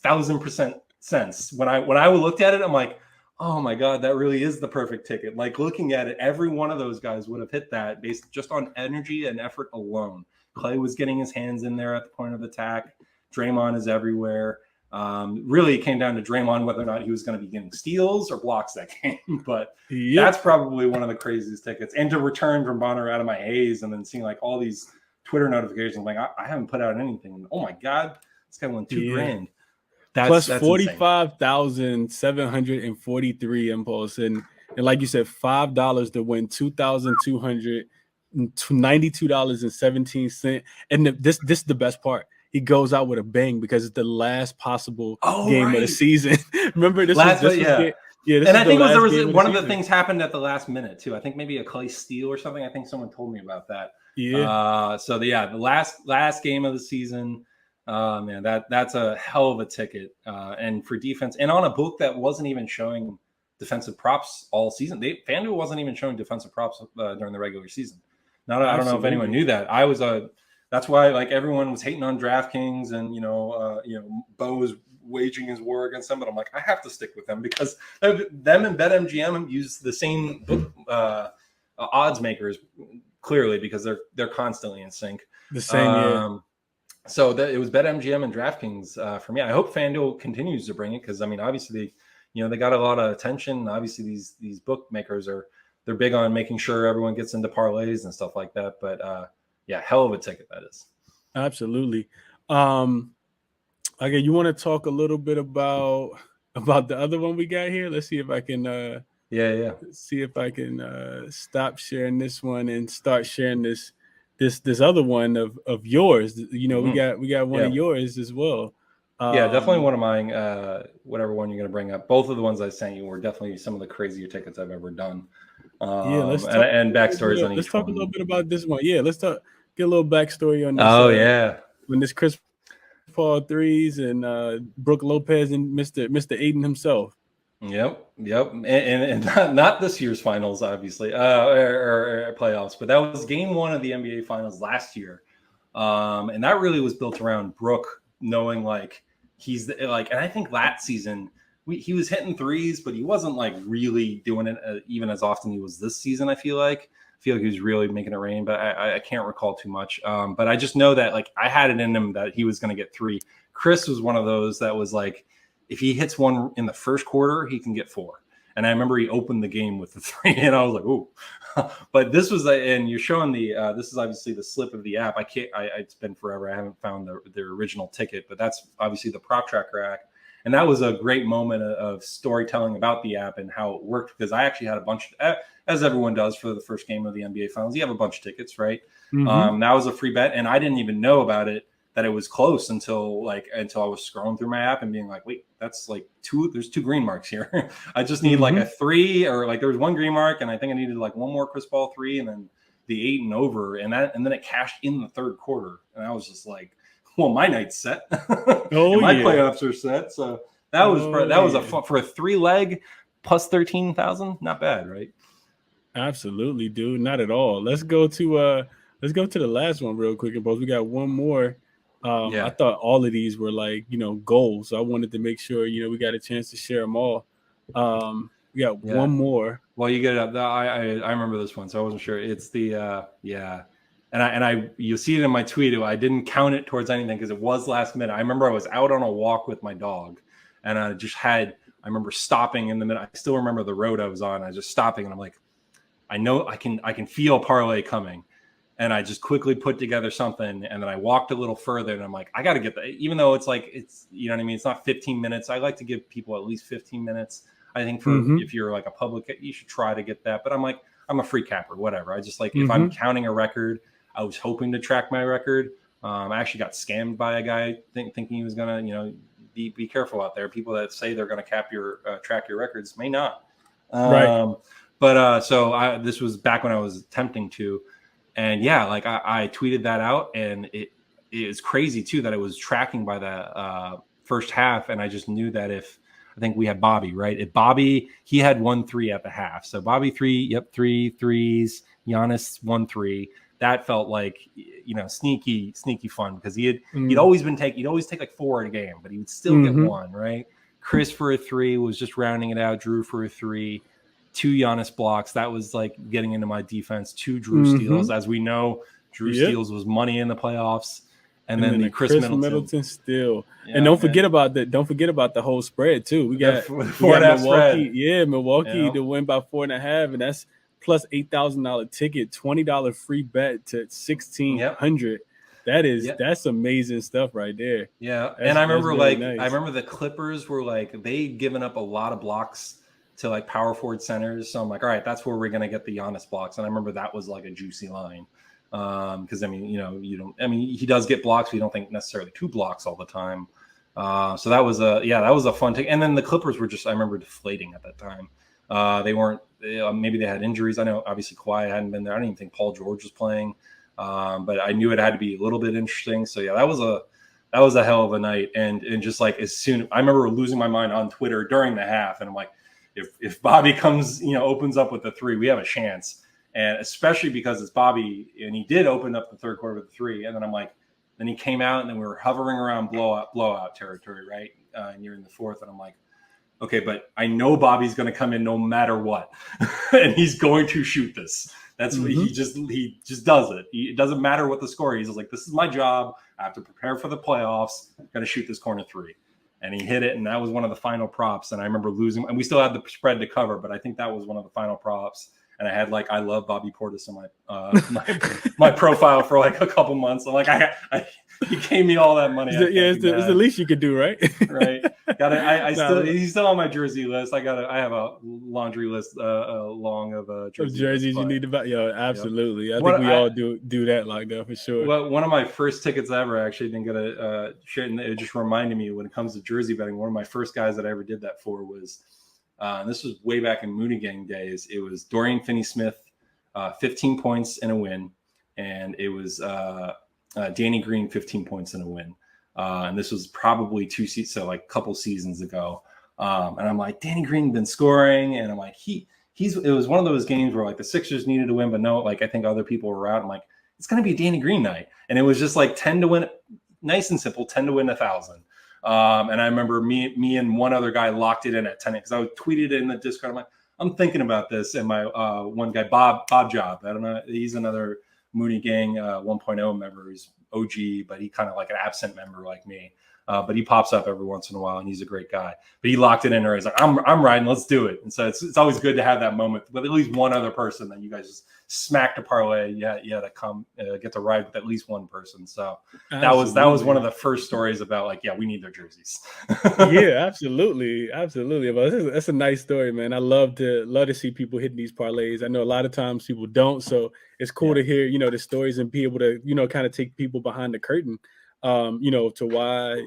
1,000% sense. When I looked at it, I'm like, oh my God, that really is the perfect ticket. Like, looking at it, every one of those guys would have hit that based just on energy and effort alone. Klay was getting his hands in there at the point of attack. Draymond is everywhere. Really, it came down to Draymond whether or not he was going to be getting steals or blocks that game. But that's probably one of the craziest tickets. And to return from Bonner out of my haze and then seeing like all these Twitter notifications, like I haven't put out anything. Oh my God, this guy won $2,000. Plus 45,743 impulse, and like you said, $5 to win $2,292.17. And this is the best part. He goes out with a bang because it's the last possible game of the season. Remember, this was and I think there was one of the things happened at the last minute too. I think maybe a Klay steal or something. I think someone told me about that. The last game of the season. Man, that's a hell of a ticket. And for defense, and on a book that wasn't even showing defensive props all season. FanDuel wasn't even showing defensive props during the regular season. I don't know if anyone knew that. That's why like everyone was hating on DraftKings, and Bo was waging his war against them. But I'm like, I have to stick with them because them and BetMGM use the same book odds makers, clearly, because they're constantly in sync. The same, So it was BetMGM and DraftKings for me. I hope FanDuel continues to bring it, because I mean, obviously, they got a lot of attention. Obviously, these bookmakers they're big on making sure everyone gets into parlays and stuff like that. But hell of a ticket that is. Absolutely. Okay, you want to talk a little bit about the other one we got here? Let's see if I can. See if I can stop sharing this one and start sharing this other one of yours. We got one of yours as well. Definitely one of mine. Whatever one you're going to bring up. Both of the ones I sent you were definitely some of the crazier tickets I've ever done. Let's talk, and backstories on each one. Let's talk a little bit about this one. Let's get a little backstory on this. When this Chris Paul threes and Brooke Lopez and Mr. Aiden himself. Yep, and not this year's finals, obviously, or playoffs, but that was Game 1 of the NBA Finals last year, and that really was built around Brook knowing like and I think that season he was hitting threes, but he wasn't like really doing it even as often he was this season. I feel like he was really making it rain, but I can't recall too much. But I just know that like I had it in him that he was going to get 3. Chris was one of those that was like, if he hits one in the first quarter, he can get 4. And I remember he opened the game with the 3, and I was like, "Ooh!" But this was, and you're showing the. This is obviously the slip of the app. I can't. It's been forever. I haven't found the original ticket, but that's obviously the prop tracker app. And that was a great moment of storytelling about the app and how it worked, because I actually had a bunch, as everyone does for the first game of the NBA Finals. You have a bunch of tickets, right? That was a free bet, and I didn't even know about it, that it was close until I was scrolling through my app and being like, wait, that's like there's 2 green marks here. I just need like a 3, or like there was 1 green mark, and I think I needed like 1 more Chris Paul 3, and then the 8 and over, and then it cashed in the third quarter, and I was just like, well, my night's set. And my playoffs are set. So that was a fun, for a 3-leg plus 13,000, not bad, right? Absolutely, dude. Not at all. Let's go to the last one real quick, and both we got one more. I thought all of these were like, goals. So I wanted to make sure, we got a chance to share them all. We got one more. Well, you get it up. I remember this one, so I wasn't sure. It's the and you see it in my tweet. I didn't count it towards anything because it was last minute. I remember I was out on a walk with my dog, and I remember stopping in the middle. I still remember the road I was on. I was just stopping, and I'm like, I know I can feel parlay coming. And I just quickly put together something, and then I walked a little further, and I'm like, I got to get that. Even though it's like, you know what I mean? It's not 15 minutes. I like to give people at least 15 minutes. I think if you're like a public, you should try to get that. But I'm like, I'm a free capper, whatever. I just like, if I'm counting a record, I was hoping to track my record. I actually got scammed by a guy thinking he was going to, be careful out there. People that say they're going to track your records may not. Right. So this was back when I was attempting to. And yeah, like I tweeted that out, and it is crazy too that it was tracking by the first half. And I just knew that I think we had Bobby, right? If Bobby, he had 1 3 at the half. So Bobby 3, 3 threes, Giannis 1 3. That felt like, sneaky fun, because he'd always take like 4 in a game, but he would still get 1, right? Chris for a 3 was just rounding it out. Drew for a 3. 2 Giannis blocks. That was like getting into my defense. 2 Drew steals. As we know, Drew steals was money in the playoffs. And then the Chris Middleton steal. Yeah, and don't forget about the whole spread too. We got Milwaukee. Spread. Milwaukee to win by 4.5, and that's plus $8,000 ticket, $20 free bet to 1,600. That's amazing stuff right there. Yeah, and I remember nice. I remember the Clippers were like, they'd given up a lot of blocks to like power forward centers. So I'm like, all right, that's where we're going to get the Giannis blocks. And I remember that was like a juicy line. Because he does get blocks, but you don't think necessarily 2 blocks all the time. So that was a fun take. And then the Clippers were I remember deflating at that time. They weren't, maybe they had injuries. I know obviously Kawhi hadn't been there. I don't even think Paul George was playing. But I knew it had to be a little bit interesting. So yeah, that was a hell of a night. And just like I remember losing my mind on Twitter during the half, and I'm like, if Bobby comes, opens up with the 3, we have a chance. And especially because it's Bobby, and he did open up the third quarter with the 3. And then I'm like, then he came out, and then we were hovering around blowout territory, right? And you're in the 4th, and I'm like, okay, but I know Bobby's going to come in no matter what, and he's going to shoot this. That's what he just does it. It doesn't matter what the score is. He's like, this is my job. I have to prepare for the playoffs. I'm going to shoot this corner 3. And he hit it, and that was one of the final props. And I remember losing, and we still had the spread to cover, but I think that was one of the final props. And I had like, I love Bobby Portis in my profile for like a couple months. I'm like, he gave me all that money. It's the least you could do, right? Right. He's still on my jersey list. I have a laundry list long of jerseys you need to buy. Yo, absolutely. Yep. I think we all do that like that for sure. Well, one of my first tickets ever, I actually didn't get a shit, and it just reminded me when it comes to jersey betting. One of my first guys that I ever did that for was. This was way back in Mooney Gang days. It was Dorian Finney-Smith, 15 points in a win, and it was Danny Green, 15 points in a win. And this was probably 2 seasons, so like a couple seasons ago. And I'm like, Danny Green been scoring, and I'm like, it was one of those games where like the Sixers needed to win, but no, like I think other people were out. I'm like, it's gonna be a Danny Green night, and it was just like 10 to win, nice and simple, 10 to win 1,000. And I remember me and one other guy locked it in at 10 because I tweeted it in the Discord. I'm like, I'm thinking about this, and my one guy Bob Job, I don't know, he's another Mooney Gang 1.0 member. He's OG, but he kind of like an absent member like me. But he pops up every once in a while, and he's a great guy. But he locked it in there. He's like, I'm riding. Let's do it. And so it's always good to have that moment with at least one other person that you guys just smacked a parlay. Yeah, to come get to ride with at least one person. So that was one of the first stories about like, yeah, we need their jerseys. Yeah, absolutely. But that's a nice story, man. I love to see people hitting these parlays. I know a lot of times people don't, so it's cool to hear, the stories and be able to, kind of take people behind the curtain. To why,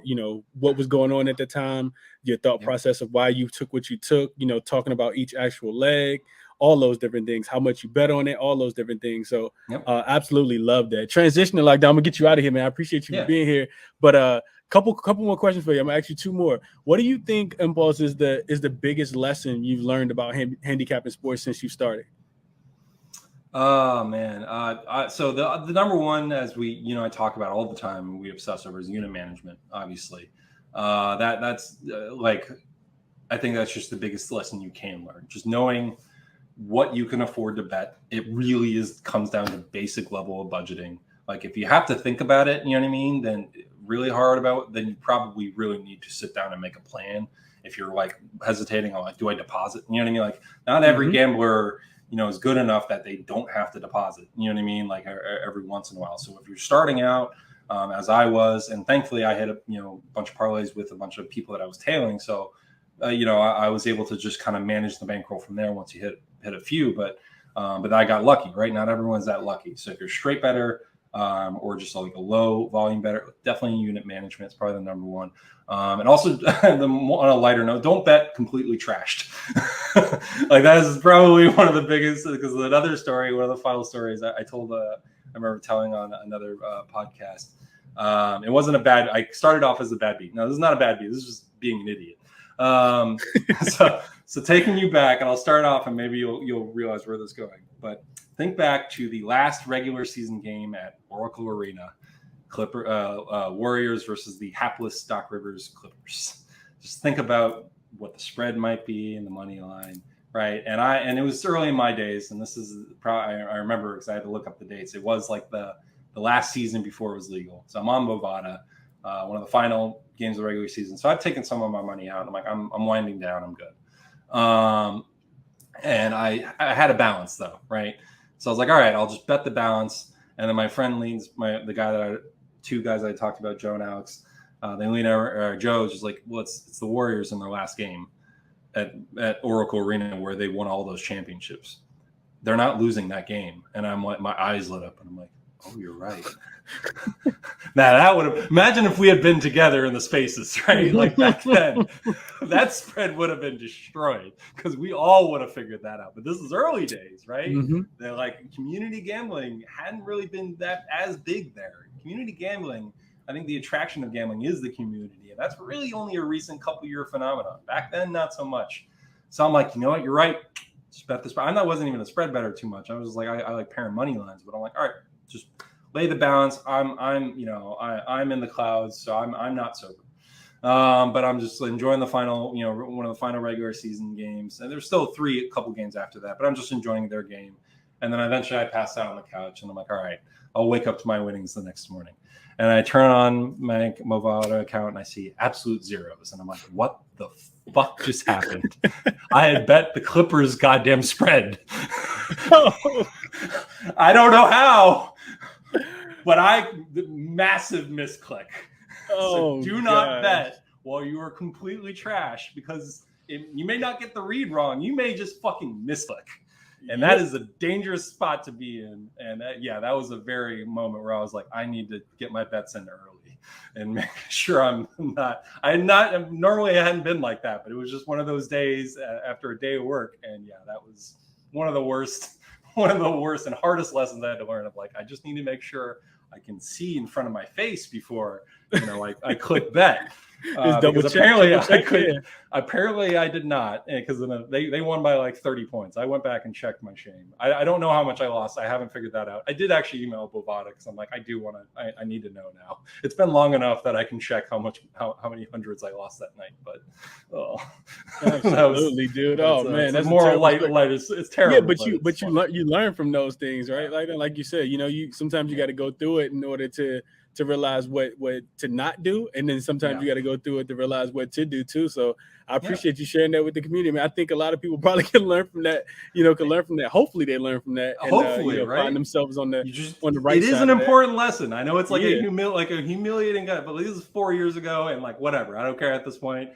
what was going on at the time, your thought process of why you took what you took, talking about each actual leg, all those different things, how much you bet on it, all those different things. So absolutely love that. Transitioning like that, I'm gonna get you out of here, man. I appreciate you for being here. But couple more questions for you. I'm gonna ask you two more. What do you think, Impulse, is the biggest lesson you've learned about handicapping sports since you started? Oh man. So the number one, as I talk about all the time, and we obsess over, is unit management. Obviously, that's like, I think that's just the biggest lesson you can learn. Just knowing what you can afford to bet. It really comes down to basic level of budgeting. Like if you have to think about it, you know what I mean, then really hard about it, then you probably really need to sit down and make a plan. If you're like hesitating on like, do I deposit? You know what I mean? Like not every gambler is good enough that they don't have to deposit, you know what I mean? Like every once in a while. So if you're starting out, as I was, and thankfully I had a bunch of parlays with a bunch of people that I was tailing. So, I was able to just kind of manage the bankroll from there once you hit a few, but I got lucky, right? Not everyone's that lucky. So if you're straight better, or just like a low volume better, definitely unit management is probably the number one. And also on a lighter note, don't bet completely trashed. Like that is probably one of the biggest, because another story, one of the final stories I told, I remember telling on another podcast. It wasn't I started off as a bad beat. No, this is not a bad beat. This is just being an idiot. So taking you back, and I'll start off, and maybe you'll realize where this is going. But think back to the last regular season game at Oracle Arena, Warriors versus the hapless Doc Rivers Clippers. Just think about what the spread might be in the money line, right? And it was early in my days, and this is probably, I remember because I had to look up the dates. It was like the last season before it was legal. So I'm on Bovada, one of the final games of the regular season. So I've taken some of my money out. I'm like, I'm winding down. I'm good. And I had a balance though, right? So I was like, all right, I'll just bet the balance. And then my friend leans, two guys I talked about, Joe and Alex, they lean over. Joe's just like, well, it's the Warriors in their last game at Oracle Arena where they won all those championships. They're not losing that game. And I'm like, my eyes lit up, and I'm like, oh, you're right. Now that would have, imagine if we had been together in the spaces, right? Like back then, that spread would have been destroyed because we all would have figured that out. But this is early days, right? They're like, community gambling hadn't really been that as big there. Community gambling, I think the attraction of gambling is the community, and that's really only a recent couple-year phenomenon. Back then, not so much. So I'm like, you know what, you're right. Just bet this. I wasn't even a spread better too much. I was like, I like pairing money lines, but I'm like, all right, just lay the balance. I'm in the clouds, so I'm not sober. But I'm just enjoying the final, one of the final regular season games. And there's still a couple games after that, but I'm just enjoying their game. And then eventually I pass out on the couch, and I'm like, all right, I'll wake up to my winnings the next morning. And I turn on my Movado account and I see absolute zeros. And I'm like, what the fuck just happened? I had bet the Clippers goddamn spread. I don't know how, but massive misclick. So do not bet while you are completely trash, because you may not get the read wrong. You may just fucking misclick. And that is a dangerous spot to be in. And that was a very moment where I was like, I need to get my bets in early and make sure normally I hadn't been like that, but it was just one of those days after a day of work. And that was one of the worst and hardest lessons I had to learn of, like, I just need to make sure I can see in front of my face before, I click bet. Just double because check, apparently triple check. apparently I did not, because they won by like 30 points. I went back and checked my shame. I don't know how much I lost. I haven't figured that out. I did actually email Bovada because I'm like, I need to know now. It's been long enough that I can check how many hundreds I lost that night. But Absolutely, dude. Oh man, that's that's a moral light. It's terrible. Yeah, but you learn from those things, right? Like you said, you sometimes you got to go through it in order to realize what to not do, and then sometimes you got to go through it to realize what to do too. So I appreciate you sharing that with the community, man. I think a lot of people probably can learn from that. Can learn from that. Hopefully, they learn from that, and hopefully, right? find themselves on the right side. It is an important lesson. I know it's like a humiliating guy, but this is 4 years ago, and like whatever. I don't care at this point.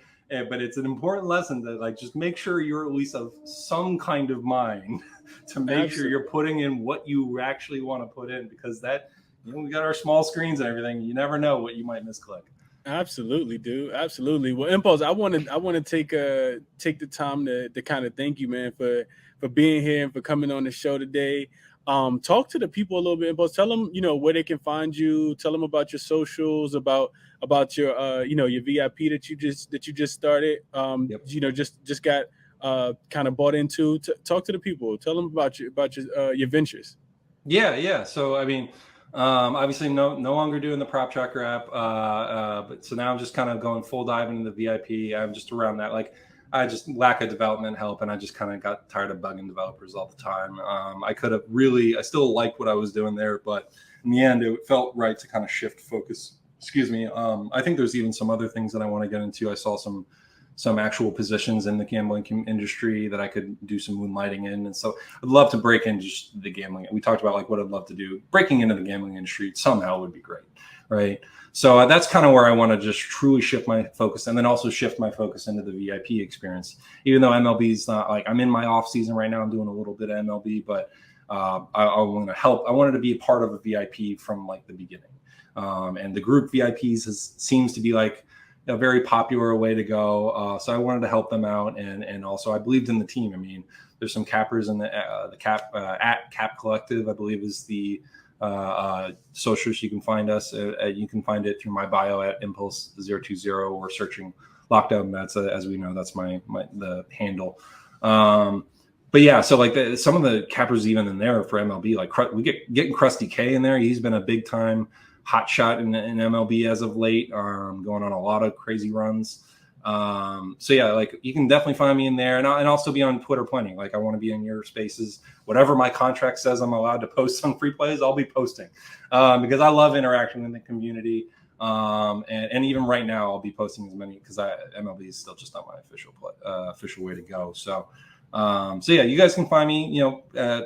But it's an important lesson that like just make sure you're at least of some kind of mind to make sure you're putting in what you actually want to put in, because that. We got our small screens and everything. You never know what you might misclick. Absolutely, dude. Absolutely. Well, Impulse, I want to take the time to kind of thank you, man, for being here and for coming on the show today. Talk to the people a little bit, Impulse. Tell them, where they can find you. Tell them about your socials, about your your VIP that you just started. Just got kind of bought into. Talk to the people. Tell them about your ventures. Yeah. So I mean, obviously no longer doing the prop tracker app, but so now I'm just kind of going full dive into the VIP. I'm just around that, like I just lack of development help, and I just kind of got tired of bugging developers all the time. I still like what I was doing there, but in the end it felt right to kind of shift focus. Excuse me. I think there's even some other things that I want to get into. I saw some actual positions in the gambling industry that I could do some moonlighting in. And so I'd love to break into just the gambling. We talked about like what I'd love to do. Breaking into the gambling industry somehow would be great, right? So that's kind of where I want to just truly shift my focus, and then also shift my focus into the VIP experience. Even though MLB is not like, I'm in my off season right now, I'm doing a little bit of MLB, but I want to help. I wanted to be a part of a VIP from like the beginning. And the group VIPs seems to be like a very popular way to go. So I wanted to help them out, and also I believed in the team. I mean, there's some cappers in the Cap at Cap Collective, I believe is the socials. You can find us. You can find it through my bio at Impulse020, or searching LockdownBets. As we know, that's the handle. But yeah, so like some of the cappers even in there for MLB, like we getting Krusty K in there. He's been a big time hot shot in MLB as of late, going on a lot of crazy runs. So yeah, like you can definitely find me in there, and I'll still be on Twitter plenty. Like I want to be in your spaces. Whatever my contract says I'm allowed to post on free plays, I'll be posting, because I love interacting with the community. And even right now, I'll be posting as many, because MLB is still just not my official way to go. So yeah, you guys can find me,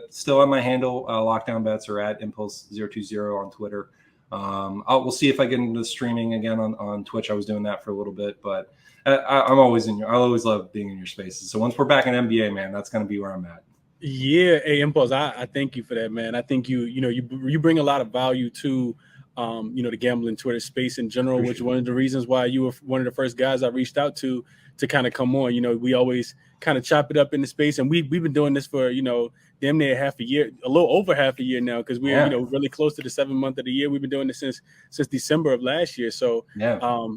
still on my handle, LockdownBets, or at Impulse020 on Twitter. We'll see if I get into streaming again on Twitch. I was doing that for a little bit, but I'm always I always love being in your spaces. So once we're back in NBA, man, that's going to be where I'm at. Yeah. Hey, Impulse, I thank you for that, man. I think you bring a lot of value to, the gambling Twitter space in general, which is one of the reasons why you were one of the first guys I reached out to kind of come on. We always kind of chop it up in the space, and we've been doing this for, damn near half a year, a little over half a year now, because we're really close to the 7th month of the year. We've been doing this since December of last year. So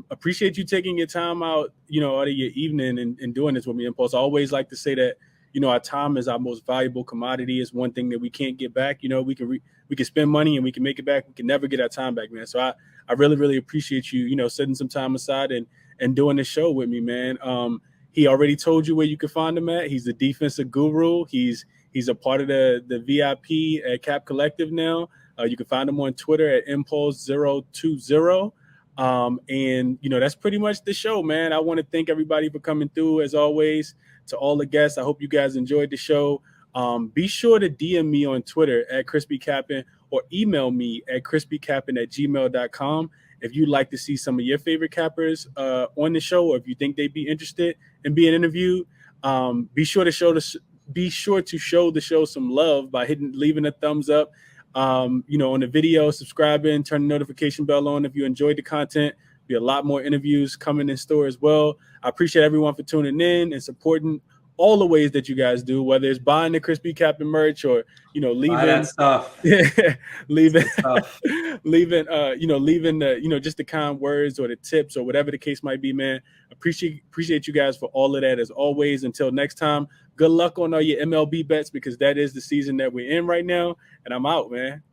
appreciate you taking your time out, out of your evening and doing this with me, Impulse. I always like to say that, our time is our most valuable commodity. It's one thing that we can't get back. We can spend money and we can make it back. We can never get our time back, man. So I really, really appreciate you, setting some time aside and doing this show with me, man. He already told you where you can find him at. He's the defensive guru. He's a part of the VIP at Cap Collective now. You can find him on Twitter at Impulse020. And that's pretty much the show, man. I want to thank everybody for coming through, as always. To all the guests, I hope you guys enjoyed the show. Be sure to DM me on Twitter at crispycappin, or email me at crispycappin@gmail.com if you'd like to see some of your favorite cappers on the show, or if you think they'd be interested in being interviewed. Be sure to show the show some love by leaving a thumbs up, on the video, subscribing, turn the notification bell on if you enjoyed the content. Be a lot more interviews coming in store as well. I appreciate everyone for tuning in and supporting all the ways that you guys do, whether it's buying the Crispy Captain merch or, you know, Buy that leaving, stuff. leaving, Good stuff. leaving, leaving the, just the kind words or the tips or whatever the case might be, man. Appreciate you guys for all of that as always. Until next time, good luck on all your MLB bets because that is the season that we're in right now. And I'm out, man.